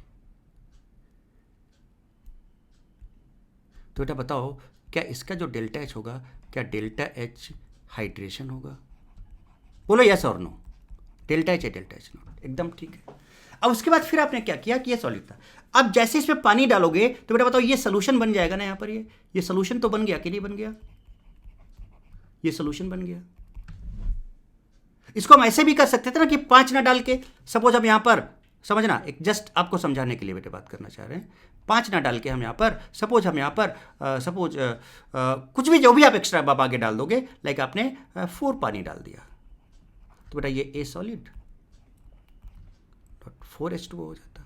Speaker 1: तो बेटा बताओ क्या इसका जो डेल्टा एच होगा, क्या डेल्टा एच हाइड्रेशन होगा? बोलो यस और नो, डेल्टा एच है, डेल्टा एच नॉट, एकदम ठीक है। अब उसके बाद फिर आपने क्या किया कि ये सॉलिड था, अब जैसे इसमें पानी डालोगे तो बेटा बताओ ये सोल्यूशन बन जाएगा ना, यहाँ पर ये सोल्यूशन तो बन गया कि नहीं बन गया, ये सोल्यूशन बन गया। इसको हम ऐसे भी कर सकते थे ना कि 5 ना डाल के, सपोज हम यहाँ पर, समझना एक जस्ट आपको समझाने के लिए बेटे बात करना चाह रहे हैं, 5 ना डाल के हम यहाँ पर सपोज कुछ भी जो भी आप एक्स्ट्रा आप आगे डाल दोगे, लाइक आपने 4 पानी डाल दिया, तो बेटा ये ए सॉलिड .4H2 हो जाता,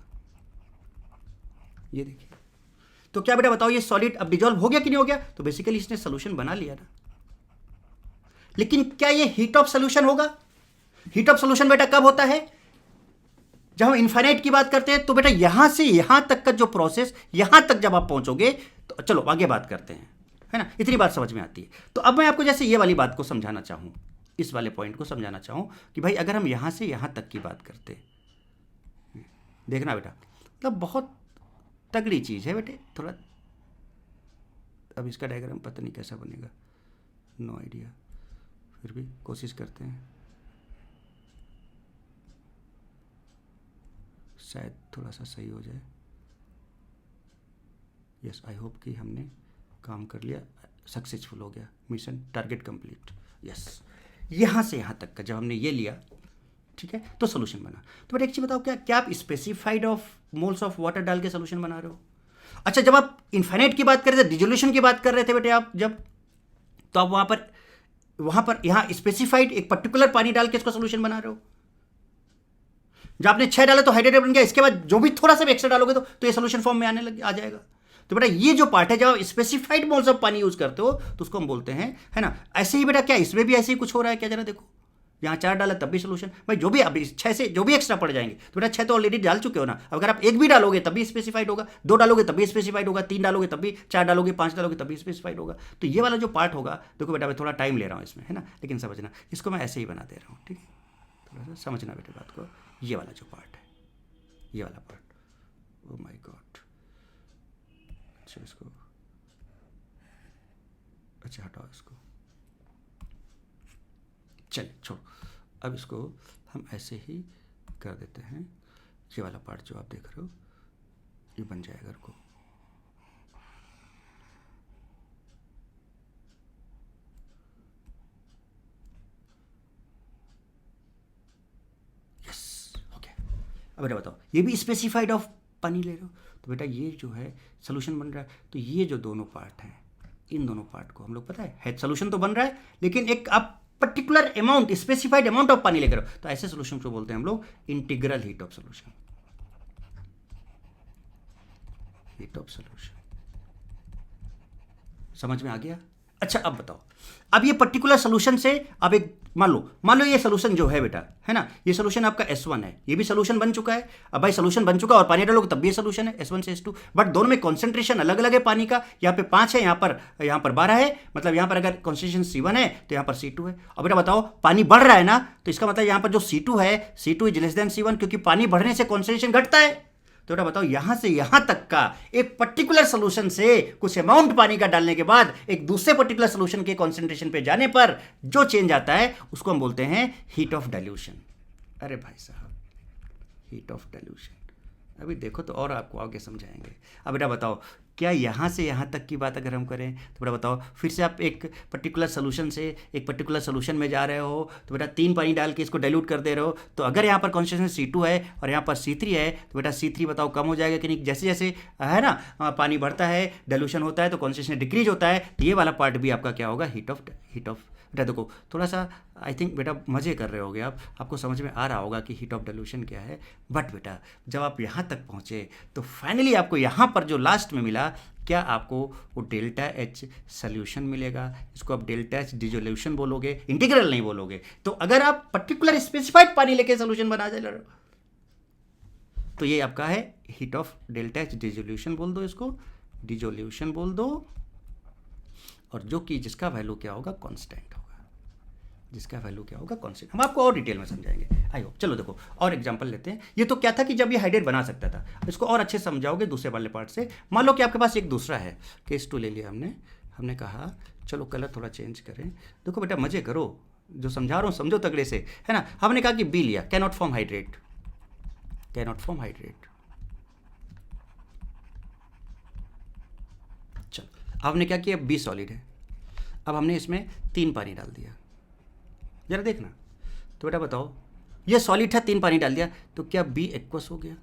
Speaker 1: ये देखिए। तो क्या बेटा बताओ ये सॉलिड अब डिजॉल्व हो गया कि नहीं हो गया, तो बेसिकली इसने सोल्यूशन बना लिया ना। लेकिन क्या ये हीट ऑफ सोल्यूशन होगा? हीट ऑफ सोल्यूशन बेटा कब होता है, जब हम इनफाइनाइट की बात करते हैं। तो बेटा यहां से यहां तक का जो प्रोसेस, यहां तक जब आप पहुंचोगे, तो चलो आगे बात करते हैं, है ना, इतनी बात समझ में आती है। तो अब मैं आपको जैसे ये वाली बात को समझाना चाहूं, इस वाले पॉइंट को समझाना चाहूं कि भाई अगर हम यहां से यहां तक की बात करते, देखना बेटा, मतलब बहुत तगड़ी चीज़ है बेटे, थोड़ा अब इसका डायग्राम पता नहीं कैसा बनेगा, नो आइडिया, फिर भी कोशिश करते हैं, शायद थोड़ा सा सही हो जाए। यस, आई होप कि हमने काम कर लिया, सक्सेसफुल हो गया, मिशन टारगेट कंप्लीट। यस, यहाँ से यहाँ तक का जब हमने ये लिया, ठीक है, तो सोल्यूशन बना। तो बेटा एक चीज़ बताओ, क्या आप specified of moles of water डाल के सोल्यूशन बना रहे हो? अच्छा, जब आप इन्फाइनाइट की बात कर रहे थे, डिजोल्यूशन की बात कर रहे थे बेटे आप जब, तो आप वहां पर यहाँ स्पेसिफाइड एक पर्टिकुलर पानी डाल के इसको सोल्यूशन बना रहे हो। जब आपने 6 डाला तो हाइड्रेटेड बन गया, इसके बाद जो भी थोड़ा सा भी एक्स्ट्रा डालोगे तो ये सोल्यूशन फॉर्म में आ जाएगा। तो बेटा ये जो पार्ट है, जब आप स्पेसिफाइड मोल्स ऑफ पानी यूज करते हो तो उसको हम बोलते हैं, है ना। ऐसे ही बेटा क्या इसमें भी ऐसे ही कुछ हो रहा है क्या? जरा देखो, यहाँ 4 डाला तब भी सोल्यूशन, भाई जो भी अब 6 से जो भी एक्स्ट्रा पड़ जाएंगे, तो बेटा 6 तो ऑलरेडी डाल चुके हो ना। अगर आप एक भी डालोगे तब भी स्पेसिफाइड होगा, 2 डालोगे तब भी स्पेसिफाइड होगा, 3 डालोगे तब भी, 4 डालोगे, 5 डालोगे तब भी स्पेसिफाइड होगा। तो ये वाला जो पार्ट होगा, देखो बेटा मैं थोड़ा टाइम ले रहा हूँ इसमें, है ना, लेकिन समझना, इसको मैं ऐसे ही बना दे रहा हूँ, ठीक है, थोड़ा सा समझना बेटे बात को। ये वाला जो पार्ट है, ये वाला पार्ट, ओ माय गॉड, अच्छा इसको, अच्छा हटाओ इसको, चल छोड़ो। अब इसको हम ऐसे ही कर देते हैं, ये वाला पार्ट जो आप देख रहे हो ये बन जाएगा को। Yes, okay. अब बेटा बताओ, ये भी स्पेसिफाइड ऑफ पानी ले रहे हो, तो बेटा ये जो है सोल्यूशन बन रहा है। तो ये जो दोनों पार्ट हैं, इन दोनों पार्ट को हम लोग पता है सोल्यूशन तो बन रहा है, लेकिन एक आप particular amount, specified amount of पानी लेकर, तो ऐसे सोल्यूशन को बोलते हैं हम लोग integral heat of solution. Heat of solution समझ में आ गया? अच्छा अब बताओ, अब ये पर्टिकुलर सोल्यूशन से अब एक मान लो ये सोल्यूशन जो है बेटा, है ना, ये सोल्यूशन आपका S1 है, ये भी सोल्यूशन बन चुका है। अब भाई सोल्यूशन बन चुका और पानी डालोगे तब भी ये सोल्यूशन है S1 से S2, बट दोनों में कॉन्सेंट्रेशन अलग अलग है पानी का। यहाँ पे 5 है, यहाँ पर 12 है, मतलब यहाँ पर अगर कॉन्सेंट्रेशन C1 है तो यहाँ पर C2 है। अब बेटा बताओ, पानी बढ़ रहा है ना, तो इसका मतलब यहाँ पर जो C2 है, C2 is less than C1, क्योंकि पानी बढ़ने से कॉन्सेंट्रेशन घटता है। तो बेटा बताओ, यहां से यहां तक का एक पर्टिकुलर सोल्यूशन से कुछ अमाउंट पानी का डालने के बाद एक दूसरे पर्टिकुलर सोल्यूशन के कॉन्सेंट्रेशन पे जाने पर जो चेंज आता है उसको हम बोलते हैं हीट ऑफ डाइल्यूशन। अरे भाई साहब, हीट ऑफ डाइल्यूशन, अभी देखो तो और आपको आगे समझाएंगे। अब बेटा बताओ, क्या यहाँ से यहाँ तक की बात अगर हम करें तो बेटा बताओ, फिर से आप एक पर्टिकुलर सोल्यूशन से एक पर्टिकुलर सोल्यूशन में जा रहे हो, तो बेटा 3 पानी डाल के इसको डाइल्यूट कर दे रहे हो, तो अगर यहाँ पर कॉन्सेंट्रेशन C2 है और यहाँ पर C3 है, तो बेटा C3 बताओ कम हो जाएगा कि नहीं? जैसे जैसे है ना पानी बढ़ता है, डाइल्यूशन होता है, तो कॉन्सेंट्रेशन डिक्रीज होता है, तो ये वाला पार्ट भी आपका क्या होगा? Heat of. बेटा देखो थोड़ा सा आई थिंक बेटा मज़े कर रहे होगे आपको समझ में आ रहा होगा कि हीट ऑफ डाइल्यूशन क्या है, बट बेटा जब आप यहाँ तक पहुँचे तो फाइनली आपको यहाँ पर जो लास्ट में मिला, क्या आपको वो डेल्टा H सोल्यूशन मिलेगा। इसको आप डेल्टा H डिसोल्यूशन बोलोगे, इंटीग्रल नहीं बोलोगे। तो अगर आप पर्टिकुलर स्पेसिफाइड पानी लेके सोल्यूशन बना जा रहे हो, तो ये आपका है heat of delta H dissolution बोल दो, इसको डिसोल्यूशन बोल दो, और जो कि जिसका वैल्यू क्या होगा? कांस्टेंट होगा, जिसका वैल्यू क्या होगा? कांस्टेंट। हम आपको और डिटेल में समझाएंगे, आई होप। चलो देखो और एग्जांपल लेते हैं। ये तो क्या था कि जब ये हाइड्रेट बना सकता था, इसको और अच्छे समझाओगे दूसरे वाले पार्ट से। मान लो कि आपके पास एक दूसरा है, केस 2 ले लिया हमने कहा चलो कलर थोड़ा चेंज करें। देखो बेटा मजे करो, जो समझा रहा हूँ समझो तगड़े से, है ना। हमने कहा कि बी लिया, cannot form hydrate, cannot form hydrate. चलो हमने क्या किया, बी सॉलिड है, अब हमने इसमें 3 पानी डाल दिया, जरा देखना। तो बेटा बताओ, ये सॉलिड था, 3 पानी डाल दिया, तो क्या बी एक्वस हो गया?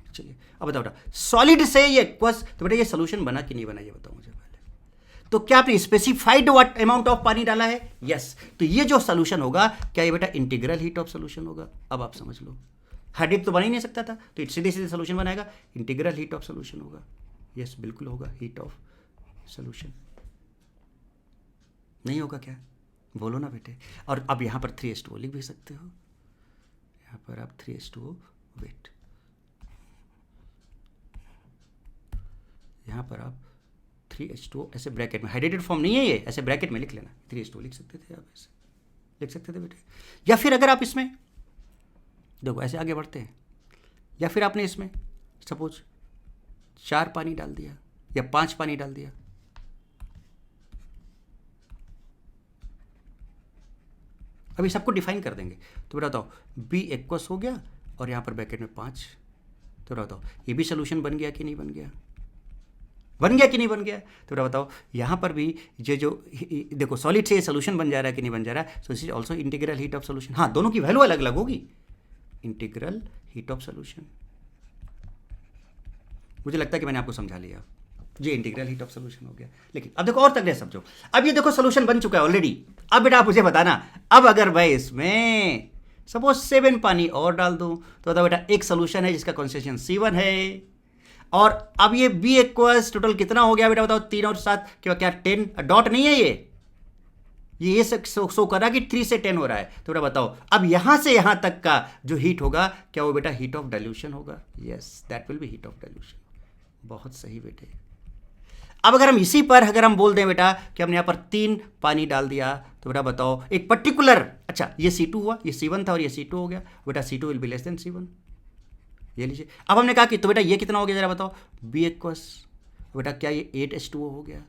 Speaker 1: चलिए अब बताओ बेटा, सॉलिड से ये एक्वस, तो बेटा ये सोल्यूशन बना कि नहीं बना ये बताओ मुझे पहले। तो क्या आपने स्पेसिफाइड व्हाट अमाउंट ऑफ पानी डाला है? यस। तो ये जो सोल्यूशन होगा, क्या ये बेटा इंटीग्रल हीट ऑफ सोल्यूशन होगा? अब आप समझ लो, हाइड्रेट तो बना ही नहीं सकता था, तो सीधे सीधे सोल्यूशन बनाएगा, इंटीग्रल हीट ऑफ सोल्यूशन होगा। यस बिल्कुल होगा, हीट ऑफ सोल्यूशन। नहीं होगा क्या? बोलो ना बेटे। और अब यहाँ पर 3:2 लिख भी सकते हो, यहाँ पर आप 3:2 वेट, यहाँ पर आप 3:2 ऐसे ब्रैकेट में, हाइड्रेटेड फॉर्म नहीं है ये, ऐसे ब्रैकेट में लिख लेना, 3:2 लिख सकते थे आप, ऐसे लिख सकते थे बेटे। या फिर अगर आप इसमें देखो ऐसे आगे बढ़ते हैं, या फिर आपने इसमें सपोज 4 पानी डाल दिया या 5 पानी डाल दिया, अभी सबको डिफाइन कर देंगे। तो बेटा बताओ, बी एक्वस हो गया और यहाँ पर ब्रैकेट में 5, तो बताओ ये भी सोल्यूशन बन गया कि नहीं बन गया? बन गया कि नहीं बन गया? तो बेटा बताओ यहाँ पर भी ये जो देखो सॉलिड से ये सोल्यूशन बन जा रहा है कि नहीं बन जा रहा है, सो this is also integral heat of solution. हाँ, दोनों की वैल्यू अलग अलग होगी। इंटीग्रल हीट ऑफ सोल्यूशन, मुझे लगता है कि मैंने आपको समझा लिया, ये इंटीग्रल हीट ऑफ सोल्यूशन हो गया। लेकिन अब देखो और तगड़े समझो, अब ये देखो सोल्यूशन बन चुका है ऑलरेडी। अब बेटा आप मुझे बताना, अब अगर मैं इसमें सपोज 7 पानी और डाल दूं तो बताओ बेटा, एक सोल्यूशन है जिसका कॉन्सेंट्रेशन C1 है, और अब ये B इक्वल्स टोटल कितना हो गया बेटा बताओ? 3 और 7 क्या 10 डॉट नहीं है ये शो कर रहा है कि 3 से 10 हो रहा है। तो बेटा बताओ, अब यहां से यहां तक का जो हीट होगा क्या वो बेटा हीट ऑफ डाइल्यूशन होगा? Yes, that will B heat of dilution. बहुत सही बेटे। अब अगर हम इसी पर अगर हम बोल दें बेटा कि हमने यहाँ पर 3 पानी डाल दिया, तो बेटा बताओ एक पर्टिकुलर, अच्छा ये C2 हुआ, ये C1 था और ये C2 हो गया, बेटा C2 will be less than C1, ये लीजिए। अब हमने कहा कि तो बेटा ये कितना हो गया जरा बताओ? B इक्वल्स बेटा क्या ये 8H2O हो गया?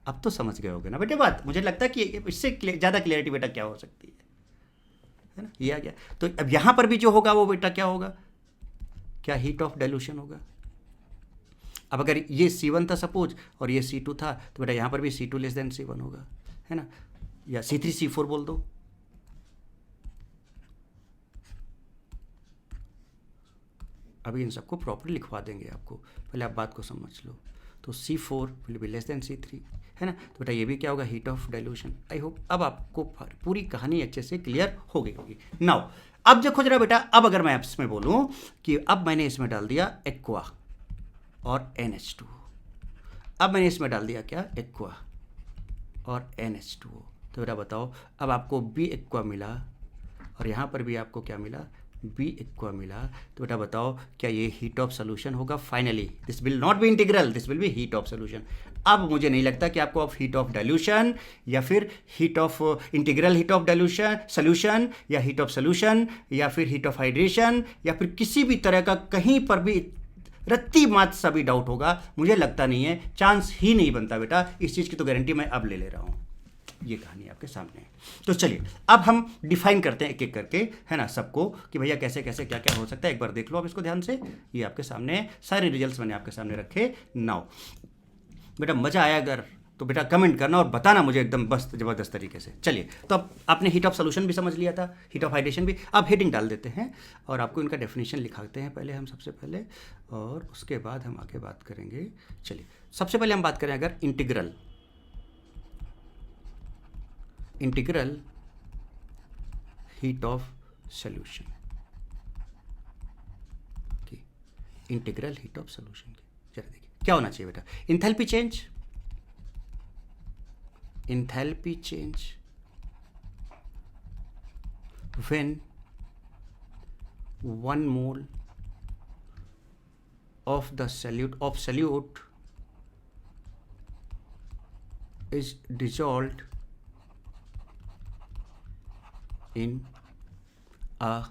Speaker 1: अब तो समझ गए होगे ना बेटे बात? मुझे लगता है कि इससे ज़्यादा क्लियरिटी बेटा क्या हो सकती है ना? ये आ गया। तो अब यहाँ पर भी जो होगा वो बेटा क्या होगा? क्या हीट ऑफ डाइल्यूशन होगा। अब अगर ये C1 था सपोज और ये C2 था, तो बेटा यहाँ पर भी C2 लेस देन C1 होगा, है ना? या C3 C4 बोल दो। अभी इन सबको प्रॉपर्ली लिखवा देंगे आपको, पहले आप बात को समझ लो। तो C4 will be less than C3, है ना? तो बेटा ये भी क्या होगा? Heat of dilution. I hope अब आपको पूरी कहानी अच्छे से क्लियर हो गई होगी। नाउ अब देखो जरा बेटा, अब अगर मैं इसमें बोलूँ कि अब मैंने इसमें डाल दिया एक्वा और NH2, अब मैंने इसमें डाल दिया क्या? एक्वा और NH2O, तो बेटा बताओ अब आपको B एक्वा मिला और यहाँ पर भी आपको क्या मिला? B एक्वा मिला। तो बेटा बताओ क्या ये हीट ऑफ सोल्यूशन होगा? Finally this will not B integral, this will be heat of solution. अब मुझे नहीं लगता कि आपको अब हीट ऑफ डाइल्यूशन या फिर heat of integral heat of dilution solution या हीट ऑफ सोल्यूशन या फिर हीट ऑफ हाइड्रेशन या फिर किसी भी तरह का कहीं पर भी रत्ती मात्र सा भी डाउट होगा, मुझे लगता नहीं है, चांस ही नहीं बनता बेटा। इस चीज़ की तो गारंटी मैं अब ले रहा हूँ। ये कहानी आपके सामने है। तो चलिए अब हम डिफाइन करते हैं एक एक करके, है ना, सबको, कि भैया कैसे कैसे क्या क्या हो सकता है। एक बार देख लो आप इसको ध्यान से, ये आपके सामने सारे रिजल्ट्स मैंने आपके सामने रखे। नाउ बेटा मज़ा आया अगर तो बेटा कमेंट करना और बताना मुझे एकदम बस ज़बरदस्त तरीके से। चलिए तो अब आपने हीट ऑफ सोल्यूशन भी समझ लिया था, हीट ऑफ हाइड्रेशन भी। अब हेडिंग डाल देते हैं और आपको इनका डेफिनेशन लिखाते हैं पहले हम सबसे पहले, और उसके बाद हम आगे बात करेंगे। चलिए सबसे पहले हम बात करें अगर इंटीग्रल हीट ऑफ सोल्यूशन की, इंटीग्रल हीट ऑफ सोल्यूशन की। जरा देखिए क्या होना चाहिए बेटा? Enthalpy change when 1 mole of the solute is dissolved in a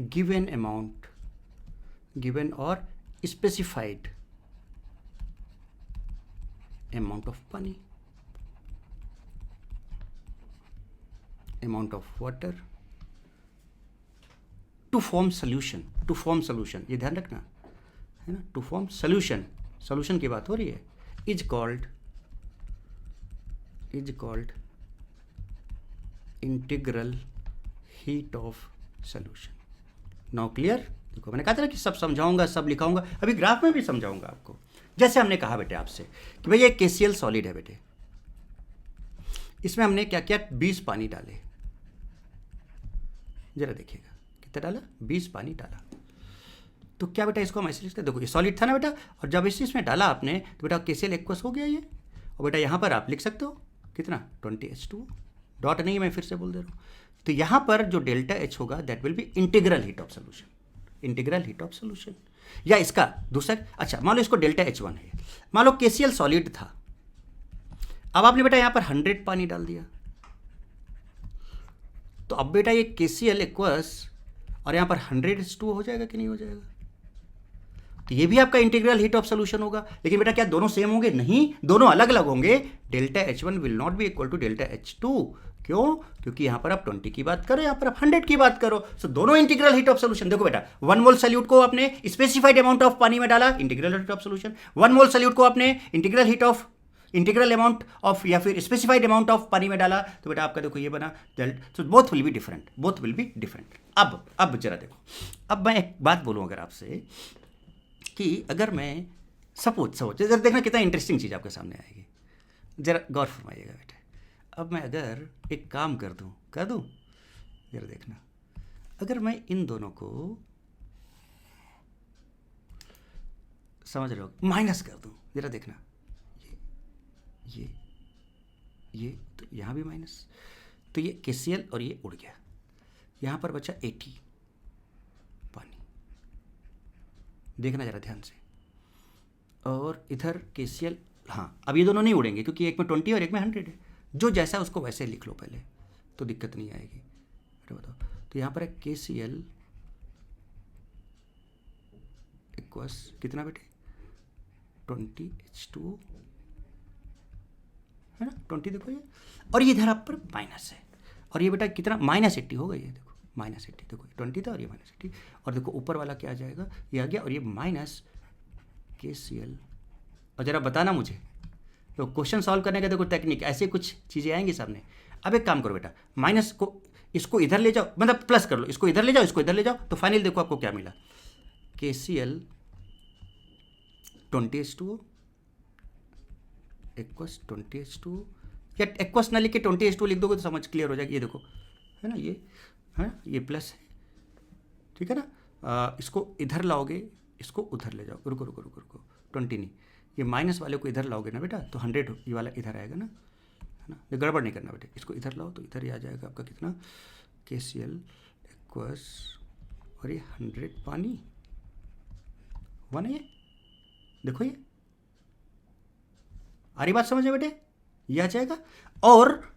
Speaker 1: given amount, given or specified amount of पानी, amount of water to form solution, ये ध्यान रखना, है ना, to form solution की बात हो रही है, is called integral heat of solution. Now clear? देखो मैंने कहा था ना कि सब समझाऊंगा, सब लिखाऊंगा, अभी ग्राफ में भी समझाऊंगा आपको। जैसे हमने कहा बेटे आपसे कि भाई ये KCl सॉलिड है बेटे, इसमें हमने क्या किया? 20 पानी डाले। जरा देखिएगा कितना डाला? 20 पानी डाला। तो क्या बेटा इसको हम ऐसे लिखते हैं? देखो ये सॉलिड था ना बेटा, और जब इसमें डाला आपने तो बेटा KCl एक्वस हो गया ये, और बेटा यहाँ पर आप लिख सकते हो कितना? 20H2, डॉट नहीं, मैं फिर से बोल दे रहा हूँ। तो यहाँ पर जो डेल्टा H होगा that will B integral heat of solution, या इसका दूसरा, अच्छा मान लो इसको डेल्टा H1 है, मान लो KCl सॉलिड था, अब आपने बेटा यहाँ पर 100 पानी डाल दिया, तो अब बेटा ये KCl एक्वस और यहाँ पर 100H2O हो जाएगा कि नहीं हो जाएगा? तो ये भी आपका इंटीग्रल हीट ऑफ सोल्यूशन होगा। लेकिन बेटा क्या दोनों सेम होंगे? नहीं, दोनों अलग अलग होंगे। Delta H1 will not be equal to delta H2, क्यों? क्योंकि यहां पर आप 20 की बात करो, यहां पर आप 100 की बात करो। सो दोनों इंटीग्रल हीट ऑफ सोल्यूशन। देखो बेटा, 1 मोल सॉल्यूट को आपने स्पेसिफाइड अमाउंट ऑफ पानी में डाला, integral heat of solution. 1 mole solute को आपने इंटीग्रल अमाउंट ऑफ या फिर स्पेसिफाइड अमाउंट ऑफ पानी में डाला, तो बेटा आपका देखो ये बना तो both will be different, both will be different. अब जरा देखो, अब मैं एक बात बोलूं अगर आपसे कि अगर मैं सपोज जरा देखना कितना इंटरेस्टिंग चीज़ आपके सामने आएगी, जरा गौर फरमाइएगा बेटे। अब मैं अगर एक काम कर दूं जरा देखना, अगर मैं इन दोनों को समझ रहे हो माइनस कर दूं, जरा देखना, ये तो यहाँ भी माइनस, तो ये KCl और ये उड़ गया, यहाँ पर बचा 80 पानी, देखना जरा ध्यान से। और इधर KCl, हाँ अब ये दोनों नहीं उड़ेंगे क्योंकि एक में 20 और एक में 100 है, जो जैसा उसको वैसे लिख लो पहले, तो दिक्कत नहीं आएगी। अरे बताओ, तो यहाँ पर है KCl इक्वस कितना बेटे, 20H2 है ना, 20 देखो ये, और ये इधर आप पर माइनस है, और ये बेटा कितना -80 हो गई है, देखो -80, देखो 20 था और ये -80, और देखो ऊपर वाला क्या आ जाएगा, ये आ गया, और ये माइनस KCl। और ज़रा बताना मुझे, तो क्वेश्चन सॉल्व करने का देखो टेक्निक, ऐसे कुछ चीज़ें आएंगी सामने। अब एक काम करो बेटा, माइनस को इसको इधर ले जाओ, मतलब प्लस कर लो, इसको इधर ले जाओ, इसको इधर ले जाओ, तो फाइनल देखो आपको क्या मिला, KCl 20H2 इक्वस 20H2, या इक्वस ना लिख के 20H2 लिख दोगे तो समझ क्लियर हो जाएगी। ये देखो है ना, ये है ना, ये प्लस है, ठीक है ना, इसको इधर लाओगे, इसको उधर ले जाओ, रुको रुको रुको रुको, 20 नहीं, ये माइनस वाले को इधर लाओगे ना बेटा, तो 100 ये वाला इधर आएगा ना, है ना, ये गड़बड़ नहीं करना बेटे, इसको इधर लाओ तो इधर ही आ जाएगा आपका कितना, KCl इक्वस, और ये 100 पानी 1 है, ये देखो ये आ रही बात समझ में बेटे, ये आ जाएगा। और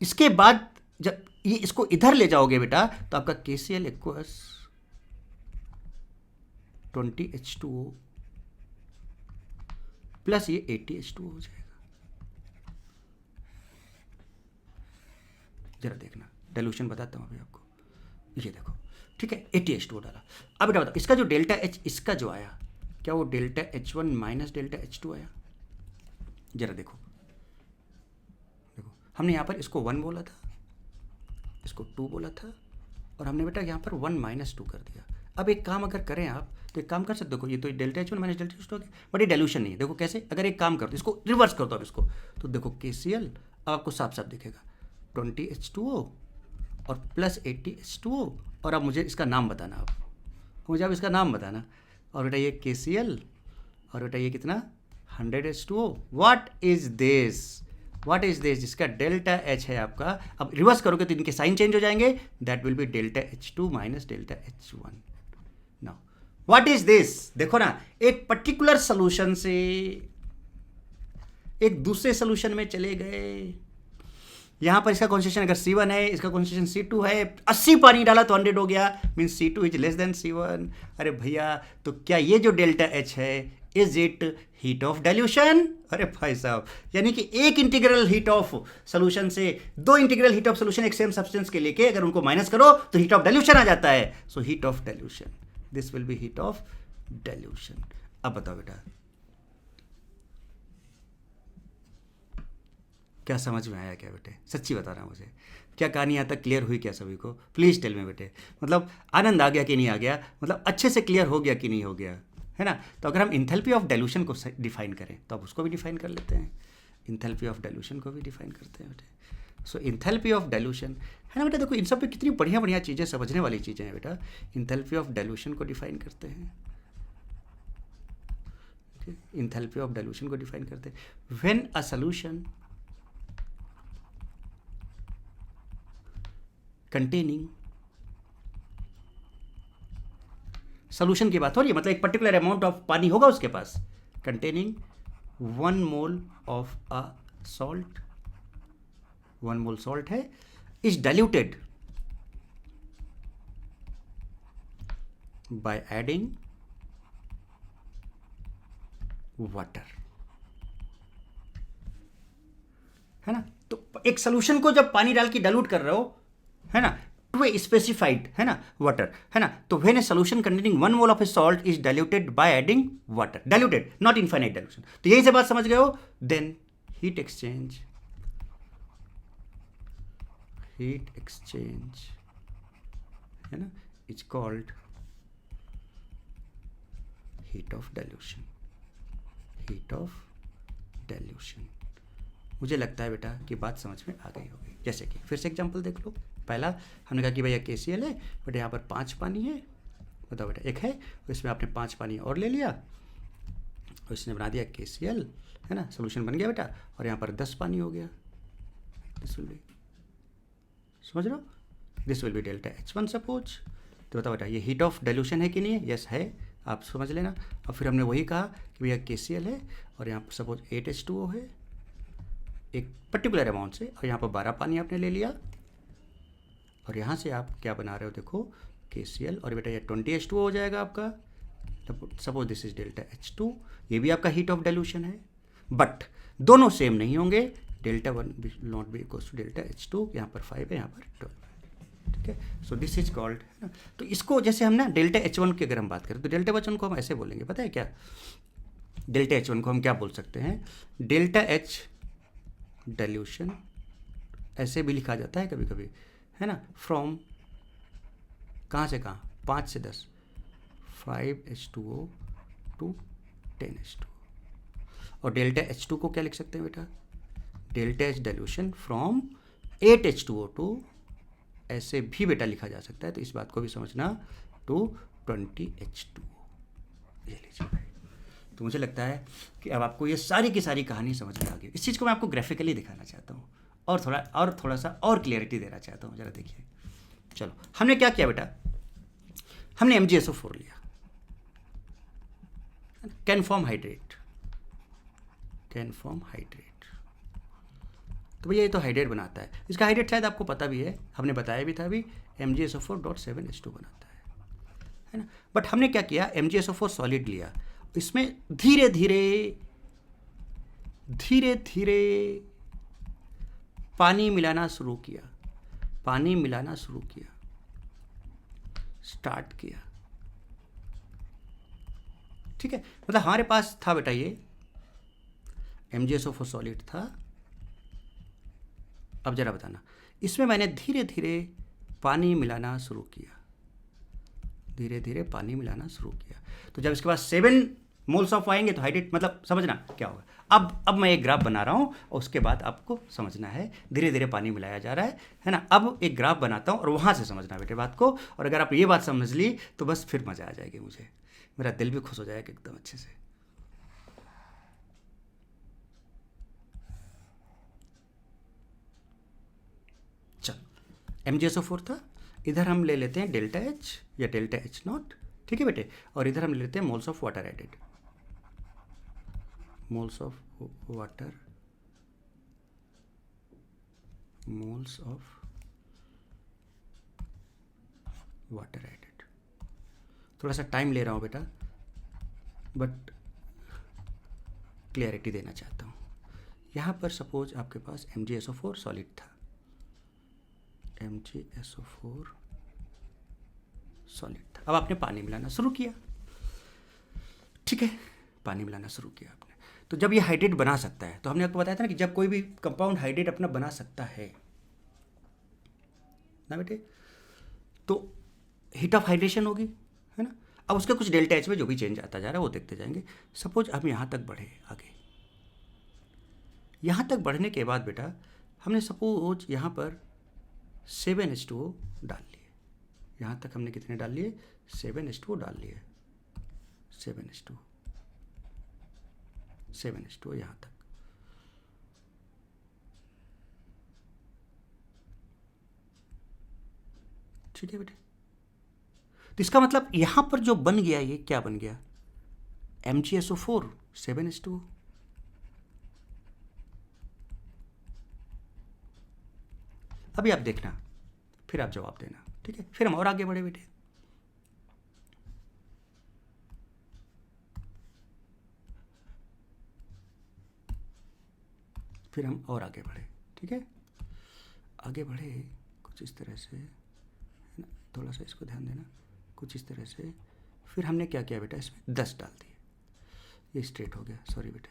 Speaker 1: इसके बाद जब ये इसको इधर ले जाओगे बेटा, तो आपका KCl इक्वस 20H2O प्लस ये 80H2O हो जाएगा। जरा देखना, डाइल्यूशन बताता हूं अभी आपको, ये देखो, ठीक है, 80H2O डाला। अब बेटा बताओ, इसका जो डेल्टा H इसका जो आया, क्या वो delta H1 minus delta H2 आया? जरा देखो, हमने यहाँ पर इसको 1 बोला था, इसको 2 बोला था, और हमने बेटा यहाँ पर 1 - 2 कर दिया। अब एक काम अगर करें आप, तो एक काम कर सकते हो, देखो ये तो delta H1 minus delta H2 हो गया, बट ये डाइल्यूशन नहीं है। देखो कैसे, अगर एक काम कर दो, इसको रिवर्स कर दो अब इसको, तो देखो KCl अब आपको साफ साफ दिखेगा 20H2O और प्लस 80H2O, और अब मुझे इसका नाम बताना, आप मुझे अब इसका नाम बताना, और बेटा ये KCl, और बेटा ये कितना 100H2O। व्हाट इज दिस, जिसका डेल्टा H है आपका, अब रिवर्स करोगे तो इनके साइन चेंज हो जाएंगे, that will B delta H2 minus delta H1। Now what is this, देखो ना, एक पर्टिकुलर सोल्यूशन से एक दूसरे सोल्यूशन में चले गए। यहां पर इसका कॉन्सेंट्रेशन अगर C1 है, इसका कॉन्सेंट्रेशन C2 है, 80 पानी डाला तो 100 हो गया, means C2 is less than C1। अरे भैया, तो क्या ये जो डेल्टा H है, is it heat of dilution? अरे भाई साहब, यानी कि एक इंटीग्रल हीट ऑफ सोल्यूशन से दो इंटीग्रल हीट ऑफ सोल्यूशन एक सेम सब्सटेंस के लेके अगर उनको माइनस करो तो हीट ऑफ डाइल्यूशन आ जाता है। So heat of dilution, this will be heat of dilution. अब बताओ बेटा, क्या समझ में आया क्या बेटे? सच्ची बता रहा मुझे, क्या कहानी यहाँ तक क्लियर हुई क्या सभी को? प्लीज़ टेल में बेटे, मतलब आनंद आ गया कि नहीं आ गया, मतलब अच्छे से क्लियर हो गया कि नहीं हो गया, है ना? तो अगर हम इंथैल्पी ऑफ डाइल्यूशन को डिफाइन करें तो अब उसको भी डिफाइन कर लेते हैं, इंथैल्पी ऑफ डाइल्यूशन को भी डिफाइन करते हैं बेटे। सो इंथैल्पी ऑफ डाइल्यूशन है ना बेटा, देखो इन सब पे कितनी बढ़िया बढ़िया चीज़ें, समझने वाली चीज़ें हैं बेटा। इंथैल्पी ऑफ डाइल्यूशन को डिफाइन करते हैं, इंथैल्पी ऑफ डाइल्यूशन को डिफाइन करते हैं। When a solution containing, solution की बात हो रही है, मतलब एक पर्टिकुलर अमाउंट ऑफ पानी होगा उसके पास, containing 1 mole of a salt, 1 mole salt है, is diluted by adding water, है ना? तो एक सोल्यूशन को जब पानी डाल के डाइल्यूट कर रहे हो, है ना, टू ए स्पेसिफाइड, है ना, वाटर, है ना, तो when a solution containing 1 mole of A salt is diluted by adding water, diluted not infinite dilution, तो यही से बात समझ गए हो, देन हीट एक्सचेंज है ना, is called heat of dilution, heat of dilution. मुझे लगता है बेटा कि बात समझ में आ गई होगी। जैसे कि फिर से एग्जांपल देख लो, पहला हमने कहा कि भैया KCl है, बट यहाँ पर 5 पानी है, बताओ बेटा, एक है, इसमें आपने 5 पानी और ले लिया और इसने बना दिया KCl, है ना, सोल्यूशन बन गया बेटा, और यहाँ पर 10 पानी हो गया, दिस विल बी, समझ रहे हो, this will be delta H1 suppose. तो बताओ बेटा ये हीट ऑफ डाइल्यूशन है कि नहीं है? यस है, आप समझ लेना। और फिर हमने वही कहा कि भैया KCl है और यहाँ पर सपोज 8H2O है एक पर्टिकुलर अमाउंट से, और यहाँ पर 12 पानी आपने ले लिया, और यहाँ से आप क्या बना रहे हो, देखो KCl, और बेटा ये 20H2O हो जाएगा आपका, suppose this is delta H2, ये भी आपका हीट ऑफ डाइल्यूशन है, बट दोनों सेम नहीं होंगे, delta 1 not be equals to delta H2, यहाँ पर 5 है, यहाँ पर 12 है, ठीक है। सो दिस इज कॉल्ड, है ना, तो इसको जैसे हम ना डेल्टा H1 की अगर हम बात करें तो डेल्टा H1 को हम ऐसे बोलेंगे, पता है क्या, डेल्टा H1 को हम क्या बोल सकते हैं, डेल्टा H डाइल्यूशन, ऐसे भी लिखा जाता है कभी कभी, है ना, फ्रॉम कहाँ से कहाँ, 5 से 10, 5H2O टू 10H2O। और डेल्टा H2 को क्या लिख सकते हैं बेटा, delta H dilution from 8H2O to, ऐसे भी बेटा लिखा जा सकता है, तो इस बात को भी समझना, टू 20H2O, ये लीजिए भाई। तो मुझे लगता है कि अब आपको ये सारी की सारी कहानी समझ में आ गई। इस चीज़ को मैं आपको ग्राफिकली दिखाना चाहता हूँ और थोड़ा सा और क्लियरिटी देना चाहता हूँ, ज़रा देखिए। चलो हमने क्या किया बेटा, हमने MgSO4 लिया, कैन फॉर्म हाइड्रेट, तो भैया ये तो हाइड्रेट बनाता है, इसका हाइड्रेट शायद आपको पता भी है, हमने बताया भी था अभी, MgSO4.7H2 बनाता है ना। बट हमने क्या किया, MgSO4 सॉलिड लिया, इसमें धीरे धीरे पानी मिलाना शुरू किया, स्टार्ट किया, ठीक है। मतलब हमारे पास था बेटा ये MgSO4 सॉलिड था, अब जरा बताना, इसमें मैंने धीरे धीरे पानी मिलाना शुरू किया, तो जब इसके पास 7 मोल्स ऑफ आएंगे तो हाइड्रेट, मतलब समझना क्या होगा। अब मैं एक ग्राफ बना रहा हूँ और उसके बाद आपको समझना है, धीरे धीरे पानी मिलाया जा रहा है ना। अब एक ग्राफ बनाता हूँ और वहाँ से समझना बेटे बात को, और अगर आप ये बात समझ ली तो बस फिर मज़ा आ जाएगी, मुझे मेरा दिल भी खुश हो जाएगा एकदम अच्छे से। चलो MgSO4 था, इधर हम ले लेते हैं डेल्टा H या डेल्टा H0, ठीक है बेटे, और इधर हम ले लेते हैं moles of water added, moles of water added. थोड़ा सा टाइम ले रहा हूँ बेटा, बट क्लियरिटी देना चाहता हूँ। यहाँ पर सपोज आपके पास MgSO4 सॉलिड था, अब आपने पानी मिलाना शुरू किया, ठीक है, पानी मिलाना शुरू किया आपने, तो जब ये हाइड्रेट बना सकता है, तो हमने आपको बताया था ना कि जब कोई भी कंपाउंड हाइड्रेट अपना बना सकता है ना बेटे, तो हीट ऑफ हाइड्रेशन होगी, है ना। अब उसके कुछ डेल्टा H में जो भी चेंज आता जा रहा है वो देखते जाएंगे। सपोज हम यहाँ तक बढ़े, आगे यहाँ तक बढ़ने के बाद बेटा हमने सपोज यहाँ पर 7H2O डाल लिए, यहाँ तक हमने कितने डाल लिए, 7H2O डाल लिए, 7H2O यहाँ तक, ठीक है बेटे। तो इसका मतलब यहाँ पर जो बन गया, ये क्या बन गया, MgSO4 7H2O। अभी आप देखना, फिर आप जवाब देना, ठीक है। फिर हम और आगे बढ़े बेटे, ठीक है। आगे बढ़े कुछ इस तरह से, है ना, थोड़ा सा इसको ध्यान देना, कुछ इस तरह से। फिर हमने क्या किया बेटा, इसमें 10 डाल दिए, ये स्ट्रेट हो गया, सॉरी बेटे,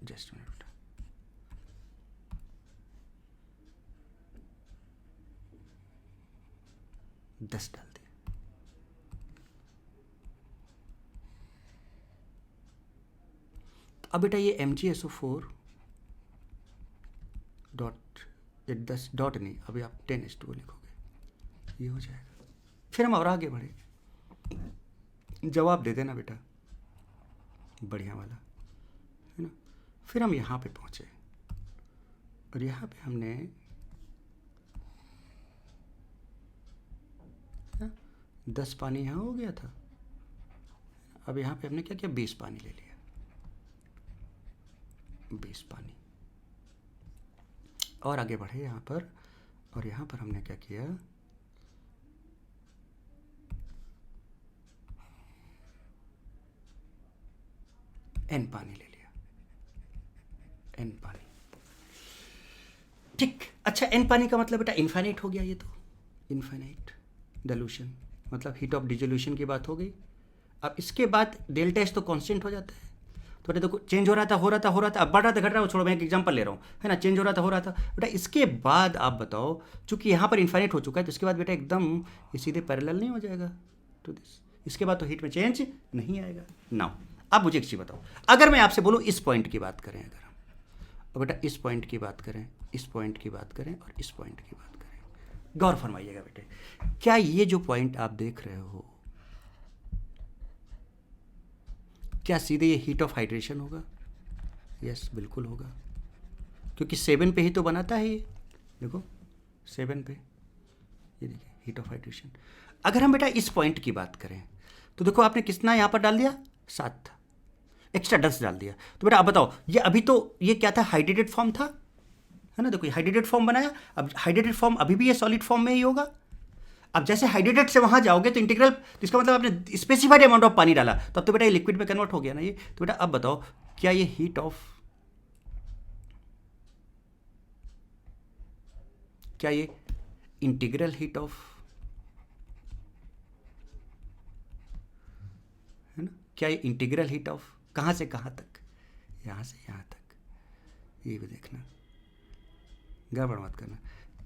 Speaker 1: जस्ट मिनट बेटा, दस डाल दिए। अब बेटा ये MgSO4 डॉट, ये 10 डॉट नहीं, अभी आप 10H2O लिखोगे, ये हो जाएगा। फिर हम और आगे बढ़े, जवाब दे देना बेटा बढ़िया वाला, है ना। फिर हम यहाँ पे पहुँचे और यहाँ पे हमने 10 पानी यहाँ हो गया था, अब यहाँ पे हमने क्या किया, 20 पानी ले लिया, 20 पानी। और आगे बढ़े यहाँ पर, और यहाँ पर हमने क्या किया, N पानी ले लिया, N पानी, ठीक। अच्छा, N पानी का मतलब बेटा इनफाइनाइट हो गया, ये तो इनफाइनाइट डाइल्यूशन, मतलब हीट ऑफ डिसोल्यूशन की बात हो गई। अब इसके बाद डेल्टा एच तो कांस्टेंट हो जाता है, तो बेटा देखो चेंज हो रहा था, अब बढ़ रहा था, घट रहा था, छोड़ो मैं एक एग्जांपल ले रहा हूँ, है ना, चेंज हो रहा था बेटा। इसके बाद आप बताओ, चूंकि यहाँ पर इनफाइनाइट हो चुका है, तो इसके बाद बेटा एकदम ये सीधे पैरेलल नहीं हो जाएगा टू दिस, इसके बाद तो हीट में चेंज नहीं आएगा। नाउ अब मुझे एक चीज़ बताओ, अगर मैं आपसे बोलूँ इस पॉइंट की बात करें, अगर हम, और बेटा इस पॉइंट की बात करें, इस पॉइंट की बात करें और इस पॉइंट की बात करें, गौर फरमाइएगा बेटे, क्या ये जो पॉइंट आप देख रहे हो, क्या सीधे ये हीट ऑफ हाइड्रेशन होगा? यस, बिल्कुल होगा, क्योंकि 7 पे ही तो बनाता है ये, देखो 7 पे, ये देखिए हीट ऑफ हाइड्रेशन। अगर हम बेटा इस पॉइंट की बात करें, तो देखो आपने कितना यहाँ पर डाल दिया, 7 था, एक्स्ट्रा 10 डाल दिया, तो बेटा आप बताओ, ये अभी तो ये क्या था, हाइड्रेटेड फॉर्म था, है ना, देखो ये हाइड्रेटेड फॉर्म बनाया, अब हाइड्रेटेड फॉर्म अभी भी ये सॉलिड फॉर्म में ही होगा। अब जैसे हाइड्रेटेड से वहाँ जाओगे तो इंटीग्रल, तो इसका मतलब आपने स्पेसिफाइड अमाउंट ऑफ पानी डाला, तब तो बेटा ये लिक्विड में कन्वर्ट हो गया ना ये। तो बेटा अब बताओ, क्या ये हीट ऑफ, क्या ये इंटीग्रल हीट ऑफ, है ना, क्या ये इंटीग्रल हीट ऑफ कहाँ से कहाँ तक, यहाँ से यहाँ तक, ये भी देखना, गड़बड़ मत करना,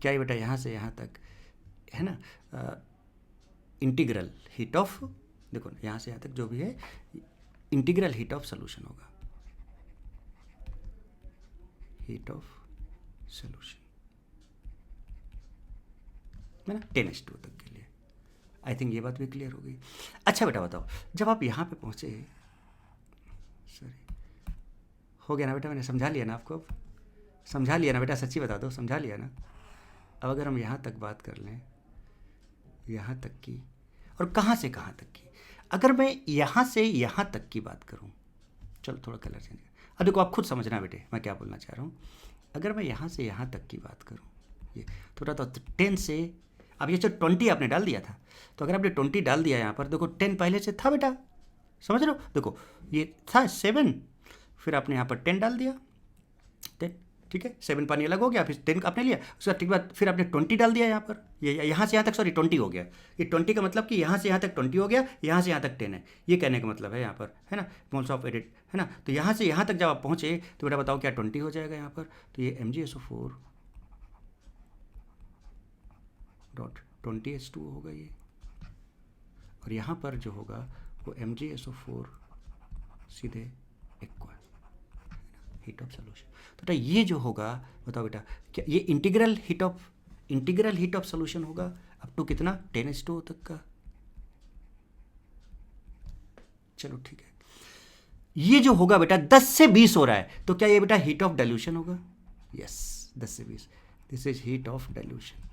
Speaker 1: क्या ये बेटा यहाँ से यहाँ तक, है ना, इंटीग्रल हीट ऑफ, देखो यहाँ से यहाँ तक जो भी है, इंटीग्रल हीट ऑफ सोल्यूशन होगा, हीट ऑफ सोल्यूशन, है ना, 10H2 तक के लिए। आई थिंक ये बात भी क्लियर हो गई। अच्छा बेटा बताओ, जब आप यहाँ पे पहुँचे, सॉरी, हो गया ना बेटा, मैंने समझा लिया ना आपको, अब समझा लिया ना बेटा, सच्ची बता दो, समझा लिया ना। अब अगर हम यहाँ तक बात कर लें, यहाँ तक की, और कहाँ से कहाँ तक की, अगर मैं यहाँ से यहाँ तक की बात करूँ, चलो थोड़ा कलर चेंज, अब देखो आप खुद समझना बेटे मैं क्या बोलना चाह रहा हूँ। अगर मैं यहाँ से यहाँ तक की बात करूँ, ये थोड़ा तो 10 से, अब ये जो 20 आपने डाल दिया था, तो अगर आपने 20 डाल दिया यहाँ पर, देखो 10 पहले से था बेटा, समझ रहे हो, देखो ये था 7, फिर आपने यहाँ पर 10 डाल दिया, 10, ठीक है, 7 पानी अलग हो गया, फिर 10 आपने लिया, उसके ठीक बाद फिर आपने 20 डाल दिया यहाँ पर, ये यहाँ से यहाँ तक, सॉरी 20 हो गया, ये 20 का मतलब कि यहाँ से यहाँ तक 20 हो गया, यहाँ से यहाँ तक 10 है, ये कहने का मतलब है यहाँ पर, है ना, मोल्स ऑफ एडिट, है ना। तो यहाँ से यहाँ तक जब आप पहुँचे, तो बेटा बताओ क्या 20 हो जाएगा यहाँ पर, तो ये MgSO4 डॉट 20H2 होगा ये, और यहाँ पर जो होगा वो MgSO4 सीधे इक्वल हीट ऑफ सोल्यूशन। तो बेटा ये जो होगा, बताओ बेटा, क्या ये इंटीग्रल हीट ऑफ सोल्यूशन होगा अप टू कितना, 10H2 तक का। चलो ठीक है, ये जो होगा बेटा 10 से 20 हो रहा है, तो क्या ये बेटा हीट ऑफ डाइल्यूशन होगा? यस, 10 से 20, this is heat of dilution.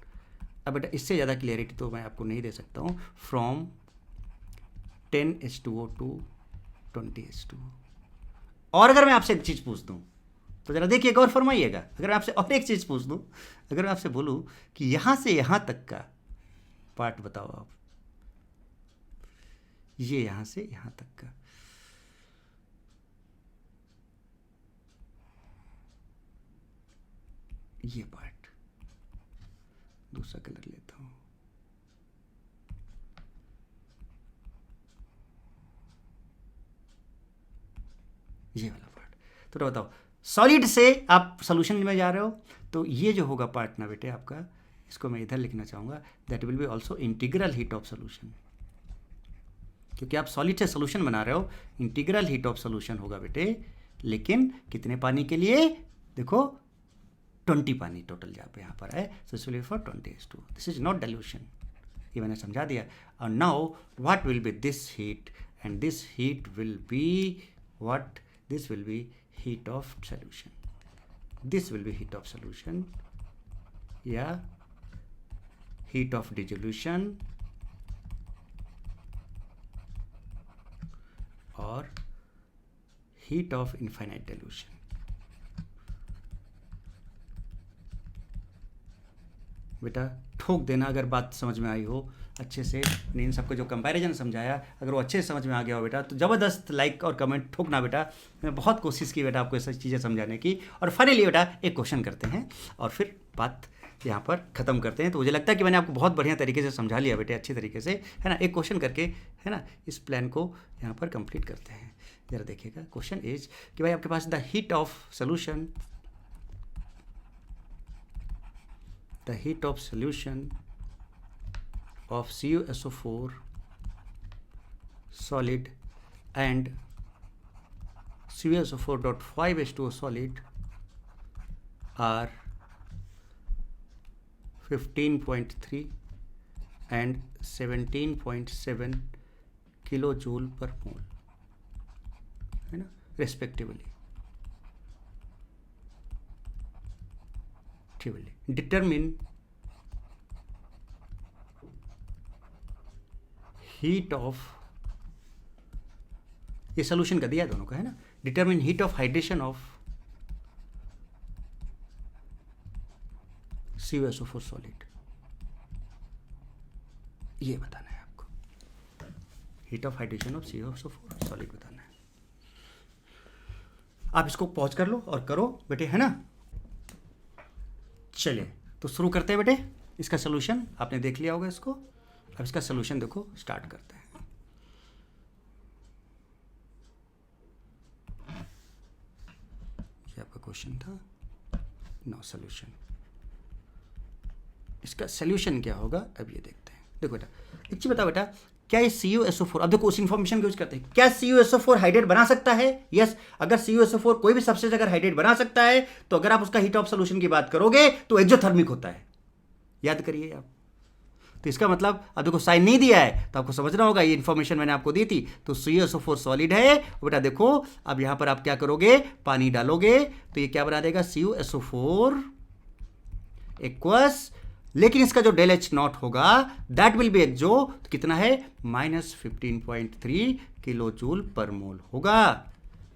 Speaker 1: अब बेटा इससे ज़्यादा क्लियरिटी तो मैं आपको नहीं दे सकता हूँ, फ्रॉम 10H2O टू 20H2O। और अगर मैं आपसे एक चीज़ पूछ दूँ, तो ज़रा देखिए, गौर फरमाइएगा, अगर मैं आपसे और एक चीज़ पूछ दूँ, अगर मैं आपसे बोलूँ कि यहाँ से यहाँ तक का पार्ट बताओ आप, ये यहाँ से यहाँ तक का, ये पार्ट दूसरा कलर लेता हूँ, ये वाला पार्ट। तो बताओ सॉलिड से आप सोल्यूशन में जा रहे हो, तो ये जो होगा पार्ट ना बेटे आपका, इसको मैं इधर लिखना चाहूँगा, that will B also integral heat of solution, क्योंकि आप सॉलिड से सोल्यूशन बना रहे हो, इंटीग्रल हीट ऑफ सोल्यूशन होगा बेटे। लेकिन कितने पानी के लिए, देखो 20 पानी टोटल जहाँ पे यहाँ पर है, so this will be for 20:2, this is not dilution, ये मैंने समझा दिया। और now what will be this heat, and this heat will be what, this will be heat of solution, this will be heat of solution, या heat of dissolution और heat of infinite dilution। बेटा ठोक देना अगर बात समझ में आई हो अच्छे से, इन सबको जो कंपैरिजन समझाया अगर वो अच्छे से समझ में आ गया हो बेटा, तो ज़बरदस्त लाइक और कमेंट ठोकना बेटा। मैं बहुत कोशिश की बेटा आपको ऐसी चीज़ें समझाने की। और फाइनली बेटा एक क्वेश्चन करते हैं और फिर बात यहाँ पर ख़त्म करते हैं। तो मुझे लगता है कि मैंने आपको बहुत बढ़िया तरीके से समझा लिया बेटे, अच्छी तरीके से, है ना। एक क्वेश्चन करके, है ना, इस प्लान को यहाँ पर कंप्लीट करते हैं। ज़रा देखिएगा, क्वेश्चन इज कि भाई आपके पास the heat of solution, the heat of solution of CuSO4 solid and CuSO4.5H2O solid are 15.3 and 17.7 kilojoule per mole, है ना, respectively. Determine heat of, ये सोल्यूशन का दिया दोनों का, है ना। Determine heat of hydration of CuSO4 solid, ये बताना है आपको। Heat of hydration of CuSO4 solid बताना है। आप इसको पॉज कर लो और करो बेटे, है ना। चलिए तो शुरू करते हैं बेटे। इसका सोल्यूशन आपने देख लिया होगा इसको, अब इसका सोल्यूशन देखो, स्टार्ट करते हैं। ये आपका क्वेश्चन था, नो सोल्यूशन। इसका सोल्यूशन क्या होगा अब ये देखते हैं। देखो बेटा एक चीज बताओ बेटा, क्या ये CuSO4, अब देखो उस इंफॉर्मेशन को यूज करते हैं, क्या CuSO4 हाइड्रेट बना सकता है? यस। अगर CuSO4 कोई भी सब्सटेंस अगर हाइड्रेट बना सकता है, तो अगर आप उसका हीट ऑफ सोल्यूशन की बात करोगे तो एक्सोथर्मिक होता है, याद करिए आप। तो इसका मतलब, अब देखो साइन नहीं दिया है तो आपको समझना होगा, ये इन्फॉर्मेशन मैंने आपको दी थी। तो CuSO4 सॉलिड है बेटा, देखो अब यहां पर आप क्या करोगे, पानी डालोगे तो ये क्या बना देगा, CuSO4 एक्वस, लेकिन इसका जो डेल एच नॉट होगा दैट विल बी एक्सो, तो कितना है, -15.3 किलो जूल पर मोल होगा।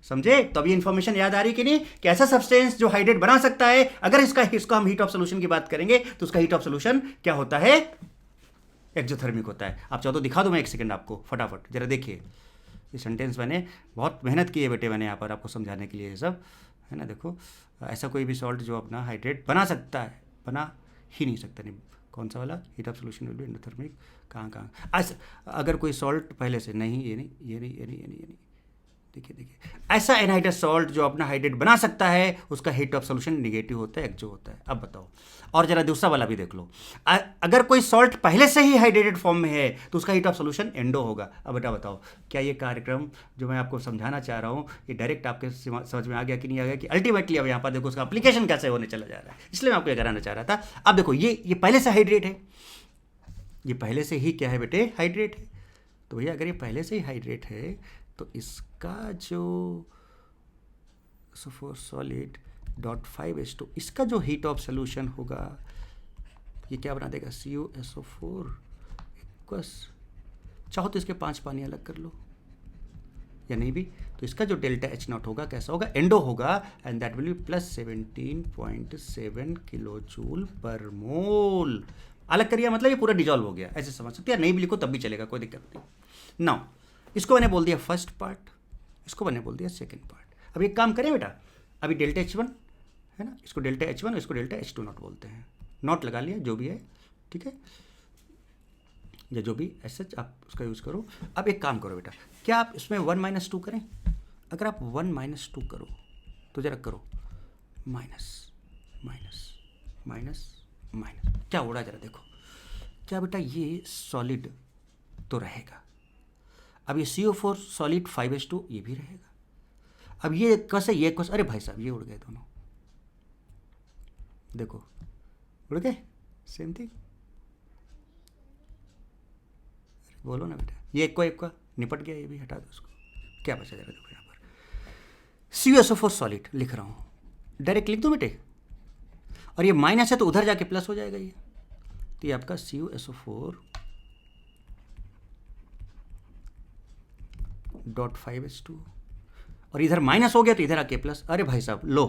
Speaker 1: समझे? तो अब ये इंफॉर्मेशन याद आ रही कि नहीं, कि ऐसा सब्सटेंस जो हाइड्रेट बना सकता है, अगर इसका हम हीट ऑफ सोल्यूशन की बात करेंगे तो उसका हीट ऑफ सोल्यूशन क्या होता है, एक्सोथर्मिक होता है। आप चाहो तो दिखा दूं मैं एक सेकंड आपको, फटाफट जरा देखिए। ये सेंटेंस मैंने बहुत मेहनत की है बेटे, मैंने यहाँ पर आपको समझाने के लिए ये सब, है ना। देखो ऐसा कोई भी सॉल्ट जो अपना हाइड्रेट बना सकता है, बना ही नहीं सकता, नहीं, कौन सा वाला, heat of solution will be endothermic, कहाँ ऐसा, अगर कोई सॉल्ट पहले से नहीं, ये नहीं, ये नहीं, ये नहीं, ये नहीं, ये नहीं, देखिए ऐसा एनहाइड्रस सॉल्ट जो अपना हाइड्रेट बना सकता है, उसका हीट ऑफ सोल्यूशन निगेटिव होता है, एक्सो होता है। अब बताओ, और जरा दूसरा वाला भी देख लो, अगर कोई सॉल्ट पहले से ही हाइड्रेटेड फॉर्म में है तो उसका हीट ऑफ सोल्यूशन एंडो होगा। अब बेटा बताओ, क्या ये कार्यक्रम जो मैं आपको समझाना चाह रहा हूँ ये डायरेक्ट आपके समझ में आ गया कि नहीं आ गया, कि अल्टीमेटली अब यहाँ पर देखो उसका एप्लीकेशन कैसे होने चला जा रहा है, इसलिए मैं आपको ये कराना चाह रहा था। अब देखो ये पहले से हाइड्रेट है, ये पहले से ही क्या है बेटे, हाइड्रेट है। तो भैया अगर ये पहले से ही हाइड्रेट है तो इसका जो SO4 सॉलिड .5H2, इसका जो हीट ऑफ सोल्यूशन होगा ये क्या बना देगा, CuSO4 इक्वस, चाहो तो इसके 5 पानी अलग कर लो या नहीं भी, तो इसका जो डेल्टा H नॉट होगा कैसा होगा, एंडो होगा, and that will be +17.7 kilo joule per mole. अलग करिए मतलब ये पूरा डिजॉल्व हो गया, ऐसे समझ सकते हैं, नहीं भी लिखो तब भी चलेगा, कोई दिक्कत नहीं। नाउ इसको मैंने बोल दिया फर्स्ट पार्ट, इसको मैंने बोल दिया सेकंड पार्ट। अब एक काम करें बेटा, अभी डेल्टा H1, है ना, इसको डेल्टा H1 इसको डेल्टा H2 नॉट बोलते हैं, नॉट लगा लिया जो भी है, ठीक है, या जो भी एसएच आप उसका यूज़ करो। अब एक काम करो बेटा, क्या आप इसमें 1 - 2 करें? अगर आप 1 - 2 करो तो जरा करो, माइनस माइनस माइनस माइनस, क्या हो रहा है जरा देखो, क्या बेटा ये सॉलिड तो रहेगा। अब ये CO4 सॉलिड 5H2 ये भी रहेगा। अब ये कस है, ये कस, अरे भाई साहब ये उड़ गए दोनों, देखो उड़ गए, सेम थिंग। बोलो ना बेटा, ये एक का निपट गया, ये भी हटा दो उसको, क्या बचा जरा देखो यहाँ पर, CuSO4 सॉलिड लिख रहा हूँ, डायरेक्ट लिख दो बेटे, और ये माइनस है तो उधर जाके प्लस हो जाएगा ये, तो ये आपका CuSO4 .5H2, और इधर माइनस हो गया तो इधर आके प्लस। अरे भाई साहब लो,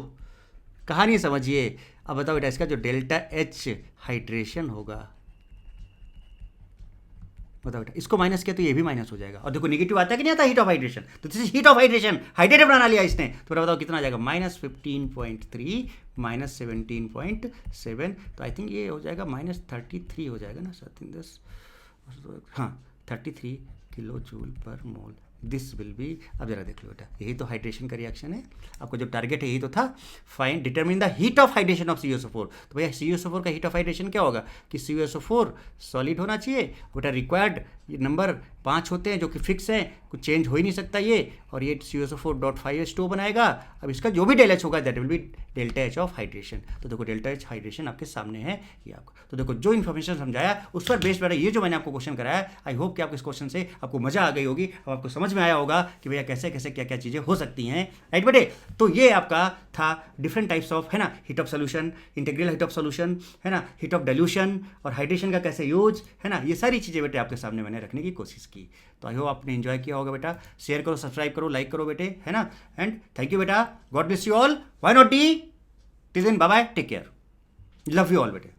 Speaker 1: कहानी समझिए। अब बताओ बेटा, इसका जो डेल्टा H हाइड्रेशन होगा, बताओ बेटा, इसको माइनस किया तो ये भी माइनस हो जाएगा, और देखो नेगेटिव आता है कि नहीं आता, हीट ऑफ हाइड्रेशन, तो this is heat of hydration, hydrated बना लिया इसने, तो बताओ कितना आ जाएगा, -15.3 -17.7, तो आई थिंक ये हो जाएगा -33 हो जाएगा ना, 7 हाँ 33 kilo joule per mole, this will be. अब जरा देख लो बेटा, यही तो हाइड्रेशन का रिएक्शन है, आपको जो टारगेट है यही तो था, find determine the heat of hydration of CuSO4। तो भैया CuSO4 का हीट ऑफ हाइड्रेशन क्या होगा कि CuSO4 सॉलिड होना चाहिए बेटा, रिक्वायर्ड ये नंबर 5 होते हैं जो कि फिक्स हैं, कुछ चेंज हो ही नहीं सकता ये, और ये CuSO4.5H2 बनाएगा। अब इसका जो भी डेल H होगा that will B delta H of hydration. तो देखो डेल्टा H हाइड्रेशन आपके सामने है ये आपको, तो देखो जो इन्फॉर्मेशन समझाया उस पर बेस्ड बेटा ये जो मैंने आपको क्वेश्चन कराया, आई होप कि आपको इस क्वेश्चन से आपको मजा आ गई होगी, अब आपको समझ में आया होगा कि भैया कैसे कैसे क्या क्या चीज़ें हो सकती हैं, राइट बेटे। तो ये आपका था डिफरेंट टाइप्स ऑफ, है ना, heat of solution, integral heat of solution, है ना, हीट ऑफ डाइल्यूशन और हाइड्रेशन का कैसे यूज, है ना, ये सारी चीज़ें बेटे आपके सामने मैंने रखने की कोशिश की। तो आई होप आपने एंजॉय किया होगा बेटा, शेयर करो, सब्सक्राइब करो, लाइक करो बेटे, है ना, एंड थैंक यू बेटा, God bless you all, why not tea, till then bye bye, take care, love you all बेटे।